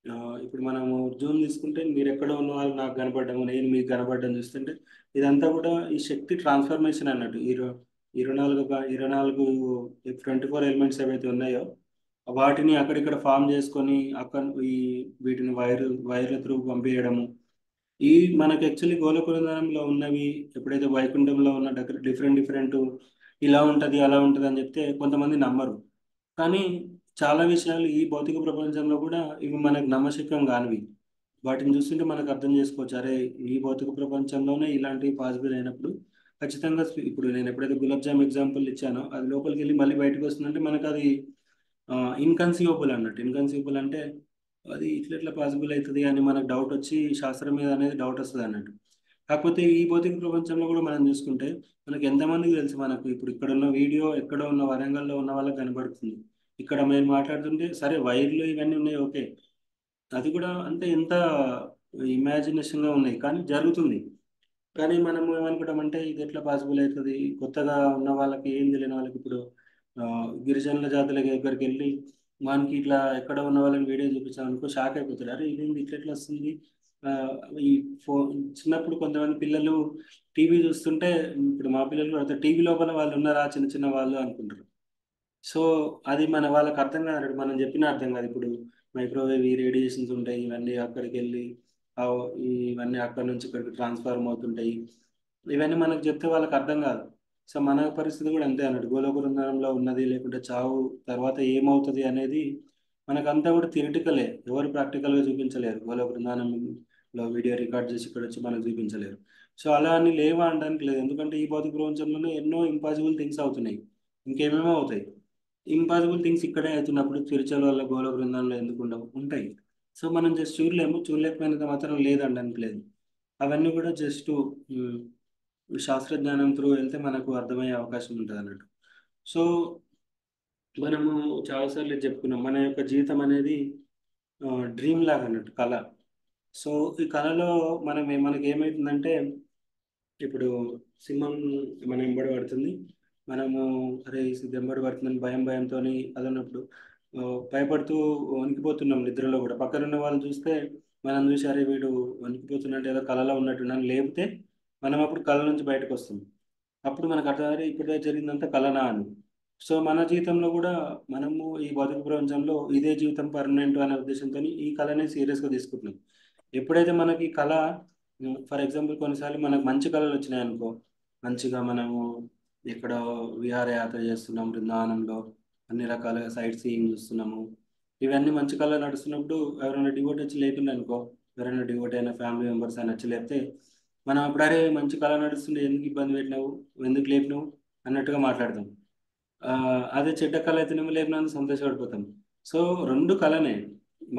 ఆ, ఇప్పుడు మనము జూమ్ తీసుకుంటే మీరు ఎక్కడో ఉన్న వాళ్ళు నాకు కనపడడం, నేను మీకు కనపడడం చూస్తుంటే ఇదంతా కూడా ఈ శక్తి ట్రాన్స్ఫర్మేషన్ అన్నట్టు. 24 24 ఎలిమెంట్స్ ఏవైతే ఉన్నాయో వాటిని అక్కడిక్కడ ఫామ్ చేసుకొని అక్కడ ఈ వీటిని వైర్ల త్రూ పంపించడము, ఈ మనకి యాక్చువల్లీ గోలోకవృందావనంలో ఉన్నవి, ఎప్పుడైతే వైకుంఠంలో ఉన్న డిఫరెంట్ డిఫరెంట్ ఇలా ఉంటుంది అలా ఉంటుంది అని చెప్తే కొంతమంది నమ్మరు. కానీ చాలా విషయాలు ఈ భౌతిక ప్రపంచంలో కూడా ఇవి మనకు నమ్మశక్యం కానివి. వాటిని చూస్తుంటే మనకు అర్థం చేసుకోవచ్చు, అరే ఈ భౌతిక ప్రపంచంలోనే ఇలాంటివి పాసిబుల్ అయినప్పుడు ఖచ్చితంగా ఇప్పుడు నేను ఎప్పుడైతే గులాబ్ జామ్ ఎగ్జాంపుల్ ఇచ్చానో అది లోపలికి వెళ్ళి మళ్ళీ బయటకు వస్తుందంటే మనకు అది ఇన్కన్సీవబుల్ అన్నట్టు. ఇన్కన్సీవబుల్ అంటే అది ఇట్లా ఎట్లా పాసిబుల్ అవుతుంది అని మనకు డౌట్ వచ్చి శాస్త్రం మీద అనేది డౌట్ వస్తుంది అన్నట్టు. కాకపోతే ఈ భౌతిక ప్రపంచంలో కూడా మనం చూసుకుంటే మనకి ఎంతమందికి తెలుసు, మనకు ఇప్పుడు ఇక్కడ ఉన్న వీడియో ఎక్కడ ఉన్న వరంగల్లో ఉన్న వాళ్ళకి కనబడుతుంది. ఇక్కడ మేము మాట్లాడుతుంటే సరే వైర్లు ఇవన్నీ ఉన్నాయి ఓకే, అది కూడా అంటే ఎంత ఇమాజినేషన్గా ఉన్నాయి కానీ జరుగుతుంది. కానీ మనం ఏమనుకుంటామంటే ఇది ఎట్లా పాసిబుల్ అవుతుంది, కొత్తగా ఉన్న వాళ్ళకి ఏం తెలియని వాళ్ళకి ఇప్పుడు ఆ, గిరిజనుల జాతుల దగ్గరికి వెళ్ళి మనకి ఇట్లా ఎక్కడ ఉన్న వాళ్ళని వీడియో చూపించామనుకో షాక్ అయిపోతారు, అరే ఇదేంది ఇట్లా ఎట్లా వస్తుంది. ఆ, ఈ ఫోన్ చిన్నప్పుడు కొంతమంది పిల్లలు టీవీ చూస్తుంటే, ఇప్పుడు మా పిల్లలు కూడా టీవీ లోపల వాళ్ళు ఉన్నారా చిన్న చిన్న వాళ్ళు అనుకుంటారు. సో అది మన వాళ్ళకి అర్థం కాదు, మనం చెప్పిన అర్థం కాదు. ఇప్పుడు మైక్రోవేవ్ ఈ రేడియేషన్స్ ఉంటాయి, ఇవన్నీ అక్కడికి వెళ్ళి ఆ ఇవన్నీ అక్కడ నుంచి ఇక్కడికి ట్రాన్స్ఫార్మ్ అవుతుంటాయి. ఇవన్నీ మనకు చెప్తే వాళ్ళకి అర్థం కాదు. సో మన పరిస్థితి కూడా అంతే అన్నట్టు. గోలోక బృందావనంలో ఉన్నది లేకుంటే చావు తర్వాత ఏమవుతుంది అనేది మనకంతా కూడా థియరిటికలే, ఎవరు ప్రాక్టికల్గా చూపించలేరు. గోలోక బృందావనంలో వీడియో రికార్డ్ చేసి ఇక్కడ వచ్చి మనకు చూపించలేరు. సో అలా అని లేవా అనడానికి లేదు, ఎందుకంటే ఈ భౌతిక ప్రపంచంలోనే ఎన్నో ఇంపాసిబుల్ థింగ్స్ అవుతున్నాయి, ఇంకేమేమో అవుతాయి. ఇంపాసిబుల్ థింగ్స్ ఇక్కడే అవుతున్నప్పుడు స్పిరిచువల్ వల్ల గోళ బృందంలో ఎందుకు ఉండవు, ఉంటాయి. సో మనం జస్ట్ చూడలేము, చూడలేకపోయినంత మాత్రం లేదనడానికి లేదు. అవన్నీ కూడా జస్ట్ శాస్త్రజ్ఞానం త్రూ వెళ్తే మనకు అర్థమయ్యే అవకాశం ఉంటుంది అన్నట్టు. సో మనము చాలాసార్లు ఇది చెప్పుకున్నాం, మన యొక్క జీవితం అనేది డ్రీమ్ లాగా అన్నట్టు, కళ. సో ఈ కళలో మనకి ఏమవుతుందంటే, ఇప్పుడు సింహం మన వెంబడి పడుతుంది, మనము అరే ఇది వెంబడి పడుతుందని భయం భయంతో అది ఉన్నప్పుడు ఆ, భయపడుతూ వణికిపోతున్నాం నిద్రలో కూడా. పక్కన ఉన్న వాళ్ళు చూస్తే మనం చూసి అరే వీడు వణికిపోతున్నట్టు ఏదో కళలో ఉన్నట్టున్నాను లేపితే మనం అప్పుడు కళ నుంచి బయటకు వస్తాం. అప్పుడు మనకు అర్థం అరే ఇప్పుడే జరిగిందంతా కలనా అని. సో మన జీవితంలో కూడా మనము ఈ భౌతిక ప్రపంచంలో ఇదే జీవితం పర్మనెంట్ అనే ఉద్దేశంతో ఈ కళని సీరియస్గా తీసుకుంటున్నాం. ఎప్పుడైతే మనకి కళ, ఫర్ ఎగ్జాంపుల్ కొన్నిసార్లు మనకు మంచి కళలు వచ్చినాయి అనుకో, మంచిగా మనము ఇక్కడ విహారయాత్ర చేస్తున్నాం బృందావనంలో, అన్ని రకాలుగా సైట్ సీయింగ్ చూస్తున్నాము, ఇవన్నీ మంచి కళలు నడుస్తున్నప్పుడు ఎవరైనా డివోట్ వచ్చి లేకుండా అనుకో, ఎవరైనా డివోట్ అయిన ఫ్యామిలీ మెంబర్స్ అయినా వచ్చి లేపితే మనం అప్పుడు అరే మంచి కళ నడుస్తుండే ఎందుకు ఇబ్బంది పెట్టినావు, ఎందుకు లేపినావు అన్నట్టుగా మాట్లాడతాం. ఆ, అదే చెడ్డ కళ అయితేనేమో లేపినందుకు సంతోషపడిపోతాం. సో రెండు కళనే,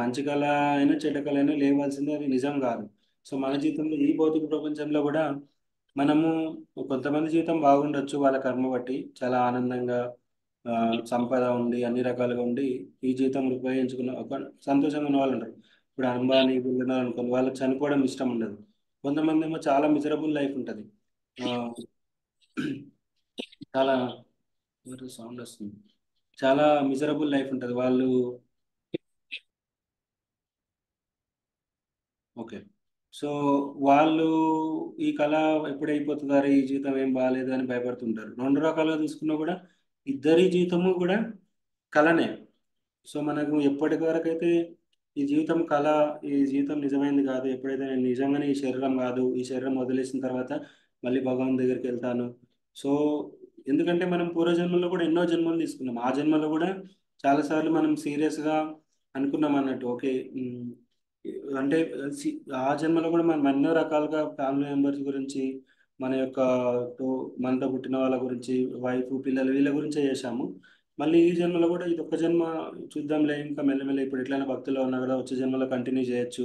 మంచి కళ అయినా చెడ్డ కళ అయినా లేవాల్సిందే, అది నిజం కాదు. సో మన జీవితంలో ఈ భౌతిక ప్రపంచంలో కూడా మనము కొంతమంది జీవితం బాగుండొచ్చు, వాళ్ళ కర్మ బట్టి చాలా ఆనందంగా ఆ, సంపద ఉండి అన్ని రకాలుగా ఉండి ఈ జీవితం ఉపయోగించుకున్న ఒక సంతోషంగా ఉన్న వాళ్ళు ఉంటారు. ఇప్పుడు అంబానీ బిల్డర్ అనుకోండి, వాళ్ళకి చనిపోవడం ఇష్టం ఉండదు. కొంతమంది ఏమో చాలా మిజరబుల్ లైఫ్ ఉంటుంది. ఆ, చాలా సౌండ్ వస్తుంది, చాలా మిజరబుల్ లైఫ్ ఉంటుంది వాళ్ళు. ఓకే. సో వాళ్ళు ఈ కళ ఎప్పుడైపోతుందారు, ఈ జీవితం ఏం బాగాలేదు అని భయపడుతుంటారు. రెండు రకాలుగా చూసుకున్నా కూడా ఇద్దరి జీవితము కూడా కళనే. సో మనకు ఎప్పటి వరకు అయితే ఈ జీవితం కళ, ఈ జీవితం నిజమైనది కాదు, ఎప్పుడైతే నేను నిజంగానే ఈ శరీరం కాదు, ఈ శరీరం వదిలేసిన తర్వాత మళ్ళీ భగవాన్ దగ్గరికి వెళ్తాను. సో ఎందుకంటే మనం పూర్వజన్మలో కూడా ఎన్నో జన్మలు తీసుకున్నాం, ఆ జన్మలో కూడా చాలాసార్లు మనం సీరియస్గా అనుకున్నాం అన్నట్టు ఓకే. అంటే ఆ జన్మలో కూడా మనం ఎన్నో రకాలుగా ఫ్యామిలీ మెంబర్స్ గురించి, మన యొక్క తో మనతో పుట్టిన వాళ్ళ గురించి, వైఫ్ పిల్లలు వీళ్ళ గురించే చేశాము. మళ్ళీ ఈ జన్మలో కూడా ఇది ఒక జన్మ చూద్దాంలే, ఇంకా మెల్లమెల్ల ఇప్పుడు ఎట్లైనా భక్తిలో ఉన్నా కదా వచ్చే జన్మలో కంటిన్యూ చేయొచ్చు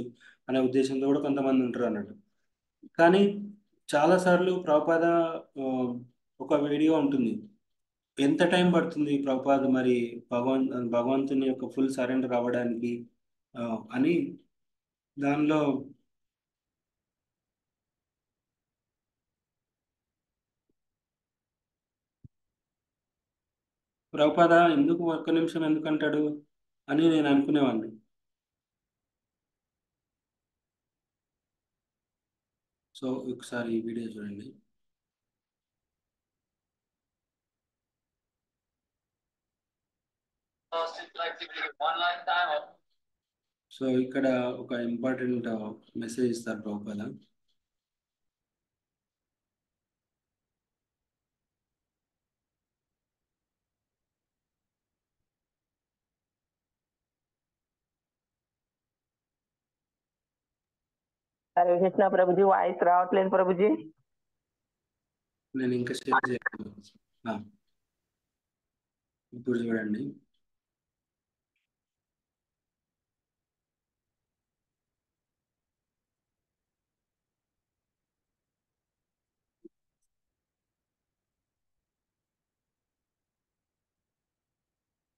అనే ఉద్దేశంతో కూడా కొంతమంది ఉంటారు అన్నట్టు. కానీ చాలాసార్లు ప్రభుపాద ఆ, ఒక వీడియో ఉంటుంది, ఎంత టైం పడుతుంది ప్రభుపాద్ మరి భగవంతుని యొక్క ఫుల్ సరెండర్ అవ్వడానికి ఆ, అని దానిలో ప్రభుపాద ఎందుకు ఒక్క నిమిషం ఎందుకు అంటాడు అని నేను అనుకునేవాడిని. సో ఒకసారి ఈ వీడియో చూడండి. సో ఇక్కడ ఒక ఇంపార్టెంట్ మెసేజ్ ఇస్తారు ప్రభుపాద. హరే కృష్ణ ప్రభుజీ, వాయిస్ రావట్లేదు ప్రభుజీ. నేను ఇంకా షేర్ చేయను. ఇప్పుడు చూడండి.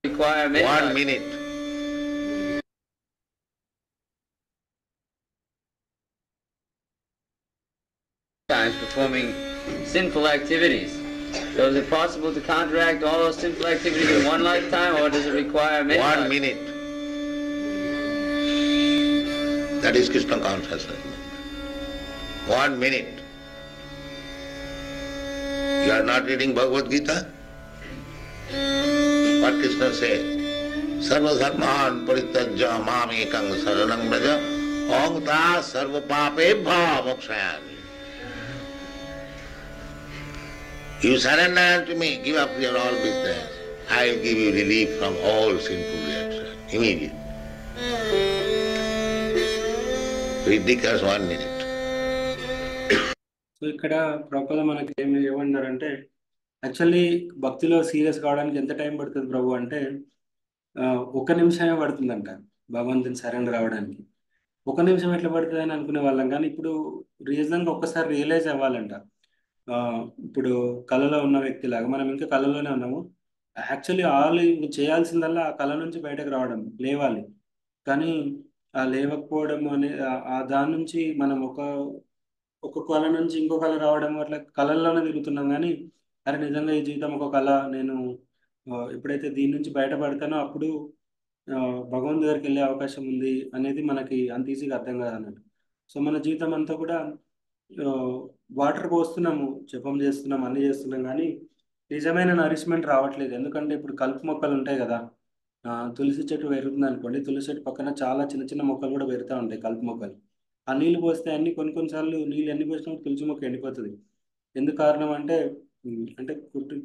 Require 1 minute. times performing sinful activities. So is it possible to counteract all those sinful activities in one lifetime, or does it require many 1 lifetimes? minute. That is Krishna consciousness. 1 minute. You are not reading Bhagavad Gita? What Krishna said? Sarva dharman parityajya mam ekam saranam braja om ta sarva papebhya mokshayami. You surrender to me, give up your all business. I will give you relief from all sinful reaction. Immediate. It requires 1 minute. So ఇక్కడ ప్రభుపాద మనకి ఏమన్నారంటే, యాక్చువల్లీ భక్తిలో సీరియస్ కావడానికి ఎంత టైం పడుతుంది ప్రభు అంటే, 1 నిమిషమే పడుతుందంట భగవంతుని సరెండర్ అవ్వడానికి. 1 నిమిషం ఎట్లా పడుతుంది అని అనుకునే వాళ్ళం, కానీ ఇప్పుడు రీజన్గా ఒక్కసారి రియలైజ్ అవ్వాలంట. ఇప్పుడు కళలో ఉన్న వ్యక్తిలాగా మనం ఇంకా కళలోనే ఉన్నాము. యాక్చువల్లీ చేయాల్సిందల్లా ఆ కళ నుంచి బయటకు రావడం, లేవాలి. కానీ ఆ లేవకపోవడం అనే ఆ దాని నుంచి మనం ఒక కళ నుంచి ఇంకో కళ రావడం, అట్లా కళల్లోనే తిరుగుతున్నాం. కానీ అరే నిజంగా ఈ జీవితం ఒక కళ, నేను ఎప్పుడైతే దీని నుంచి బయటపడతానో అప్పుడు భగవంతు దగ్గరికి వెళ్ళే అవకాశం ఉంది అనేది మనకి అంత ఈజీగా అర్థం కాదు అన్నట్టు. సో మన జీవితం అంతా కూడా వాటర్ పోస్తున్నాము, జపం చేస్తున్నాం, అన్నీ చేస్తున్నాం, కానీ నిజమైన నరిష్మెంట్ రావట్లేదు. ఎందుకంటే ఇప్పుడు కలుపు మొక్కలు ఉంటాయి కదా, తులసి చెట్టు పెరుగుతుంది అనుకోండి, తులసి చెట్టు పక్కన చాలా చిన్న చిన్న మొక్కలు కూడా పెరుగుతూ ఉంటాయి, కలుపు మొక్కలు. ఆ నీళ్ళు పోస్తే అన్ని కొన్నిసార్లు నీళ్ళు ఎన్ని పోసినప్పుడు తులసి మొక్క ఎండిపోతుంది. ఎందుకు కారణం అంటే అంటే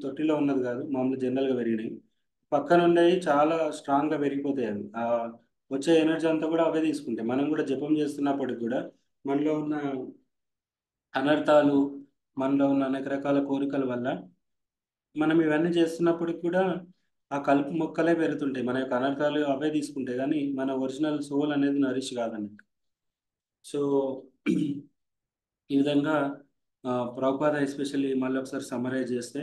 తొట్టిలో ఉన్నది కాదు, మామూలు జనరల్గా పెరిగినాయి. పక్కన ఉండేవి చాలా స్ట్రాంగ్గా పెరిగిపోతాయి. అవి వచ్చే ఎనర్జీ అంతా కూడా అవే తీసుకుంటాయి. మనం కూడా జపం చేస్తున్నప్పటికి కూడా మనలో ఉన్న అనర్థాలు, మనలో ఉన్న అనేక రకాల కోరికల వల్ల మనం ఇవన్నీ చేస్తున్నప్పటికి కూడా ఆ కలుపు మొక్కలే పెరుగుతుంటాయి. మన యొక్క అనర్థాలు అవే తీసుకుంటాయి, కానీ మన ఒరిజినల్ సోల్ అనేది నరిష్ కాదన్నట్టు. సో ఈ విధంగా ప్రభుపాద ఎస్పెషల్లీ మళ్ళీ ఒకసారి సమ్మరైజ్ చేస్తే,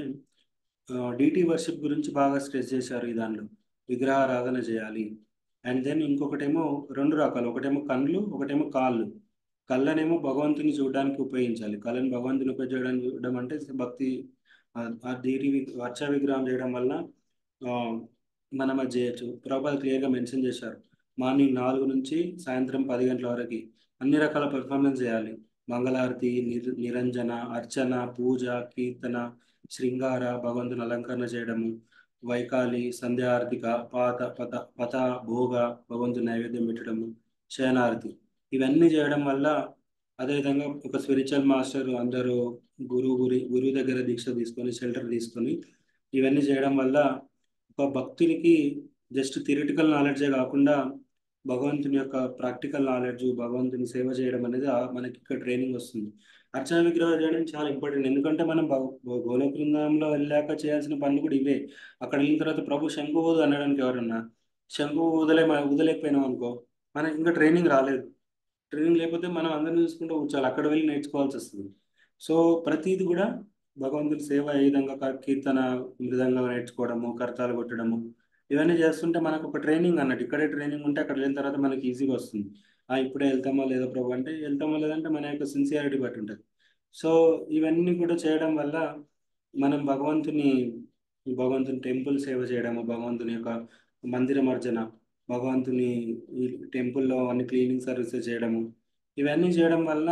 డిటి వర్షిప్ గురించి బాగా స్ట్రెస్ చేశారు ఈ దానిలో. విగ్రహారాధన చేయాలి. అండ్ దెన్ ఇంకొకటేమో 2 రకాలు, ఒకటేమో కళ్ళు, ఒకటేమో కాళ్ళు. కళ్ళనేమో భగవంతుని చూడడానికి ఉపయోగించాలి. కళ్ళని భగవంతుని ఉపయోగించడానికి చూడడం అంటే భక్తి, దీని వర్ష విగ్రహం చేయడం వల్ల మనం అది చేయొచ్చు. ప్రభుపాద క్లియర్గా మెన్షన్ చేశారు, మార్నింగ్ 4 నుంచి సాయంత్రం 10 గంటల వరకు అన్ని రకాల పెర్ఫార్మెన్స్ చేయాలి. మంగళారతి, నిరంజన, అర్చన, పూజ, కీర్తన, శృంగార, భగవంతుని అలంకరణ చేయడము, వైకాలి, సంధ్యారతిక, పత భోగ, భగవంతుని నైవేద్యం పెట్టడము, శయనారతి, ఇవన్నీ చేయడం వల్ల, అదేవిధంగా ఒక స్పిరిచువల్ మాస్టర్ అందరూ గురువు దగ్గర దీక్ష తీసుకొని, షెల్టర్ తీసుకొని ఇవన్నీ చేయడం వల్ల ఒక భక్తునికి జస్ట్ థియరిటికల్ నాలెడ్జే కాకుండా భగవంతుని యొక్క ప్రాక్టికల్ నాలెడ్జ్, భగవంతుని సేవ చేయడం అనేది మనకి ఇక్కడ ట్రైనింగ్ వస్తుంది. అర్చన విగ్రహం చేయడం చాలా ఇంపార్టెంట్. ఎందుకంటే మనం గోలోక బృందంలో వెళ్ళాక చేయాల్సిన పనులు కూడా ఇవే. అక్కడ వెళ్ళిన తర్వాత ప్రభు శంకు ఊదు అనడానికి ఎవరన్నా, శంకు ఊదలేకపోయినాం అనుకో, మనకి ఇంకా ట్రైనింగ్ రాలేదు. ట్రైనింగ్ లేకపోతే మనం అందరిని చూసుకుంటూ కూర్చోాలి, అక్కడ వెళ్ళి నేర్చుకోవాల్సి వస్తుంది. సో ప్రతిది కూడా భగవంతుని సేవ ఏ విధంగా కీర్తన, మృదంగం నేర్చుకోవడము, కర్తాలు కొట్టడము, ఇవన్నీ చేస్తుంటే మనకు ఒక ట్రైనింగ్ అన్నట్టు. ఇక్కడే ట్రైనింగ్ ఉంటే అక్కడ వెళ్ళిన తర్వాత మనకి ఈజీగా వస్తుంది. ఇప్పుడే వెళ్తామో లేదో ప్రభు అంటే, వెళ్తామో లేదంటే మన యొక్క సిన్సియారిటీ బట్టి ఉంటుంది. సో ఇవన్నీ కూడా చేయడం వల్ల మనం భగవంతుని టెంపుల్ సేవ చేయడము, భగవంతుని యొక్క మందిరం అర్చన, భగవంతుని ఈ టెంపుల్లో అన్ని క్లీనింగ్ సర్వీసెస్ చేయడము, ఇవన్నీ చేయడం వల్ల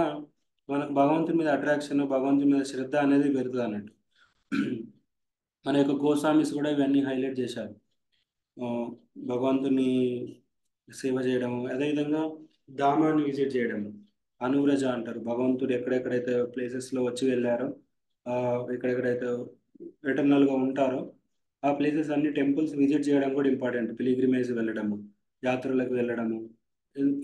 మనకు భగవంతుని మీద అట్రాక్షన్, భగవంతుని మీద శ్రద్ధ అనేది పెరుగుతుంది అన్నట్టు. మన యొక్క గోస్వామిస్ కూడా ఇవన్నీ హైలైట్ చేశారు. భగవంతుని సేవ చేయడము, అదేవిధంగా ధామాన్ని విజిట్ చేయడము. అనువ్రజ అంటారు, భగవంతుడు ఎక్కడెక్కడైతే ప్లేసెస్లో వచ్చి వెళ్ళారో, ఎక్కడెక్కడైతే ఎటర్నల్గా ఉంటారో ఆ ప్లేసెస్ అన్ని టెంపుల్స్ విజిట్ చేయడం కూడా ఇంపార్టెంట్. పిలిగ్రిమేజ్ వెళ్ళడము, యాత్రలకు వెళ్ళడము.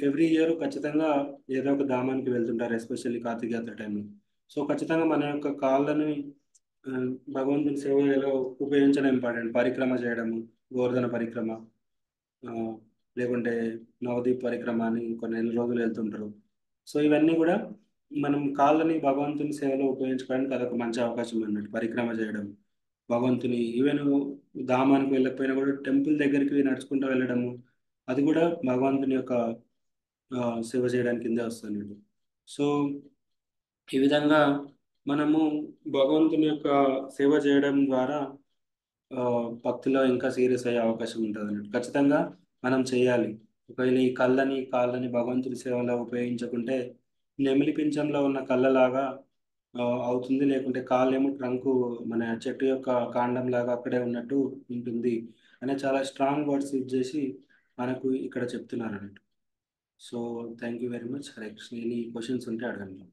ఎవ్రీ ఇయర్ ఖచ్చితంగా ఏదో ఒక ధామానికి వెళ్తుంటారు, ఎస్పెషల్లీ కార్తీక యాత్ర టైంలో. సో ఖచ్చితంగా మన యొక్క కాళ్ళని ఆ, భగవంతుని సేవలో ఉపయోగించడం ఇంపార్టెంట్. పరిక్రమ చేయడము, గోవర్ధన పరిక్రమ, ఆ, లేకుంటే నవదీప్ పరిక్రమ అని కొన్ని నెల రోజులు వెళ్తుంటారు. సో ఇవన్నీ కూడా మనం కాళ్ళని భగవంతుని సేవలో ఉపయోగించుకోవడానికి అదొక మంచి అవకాశం అన్నట్టు, పరిక్రమ చేయడం. భగవంతుని ఈవెన్ ధామానికి వెళ్ళకపోయినా కూడా టెంపుల్ దగ్గరికి నడుచుకుంటూ వెళ్ళడము, అది కూడా భగవంతుని యొక్క ఆ, సేవ చేయడానికి కిందే వస్తుంది. సో ఈ విధంగా మనము భగవంతుని యొక్క సేవ చేయడం ద్వారా ఆ, భక్తిలో ఇంకా సీరియస్ అయ్యే అవకాశం ఉంటుంది అన్నట్టు. ఖచ్చితంగా మనం చేయాలి. ఒకవేళ ఈ కళ్ళని కాళ్ళని భగవంతుడి సేవలో ఉపయోగించకుంటే నెమిలి పింఛంలో ఉన్న కళ్ళలాగా అవుతుంది, లేకుంటే కాళ్ళేమో ట్రంకు మన చెట్టు యొక్క కాండం లాగా అక్కడే ఉన్నట్టు ఉంటుంది అనే చాలా స్ట్రాంగ్ వర్డ్స్ యూజ్ చేసి మనకు ఇక్కడ చెప్తున్నారు అన్నట్టు. So thank you very much. Hare Krishna. Any questions ఉంటే అడగండి.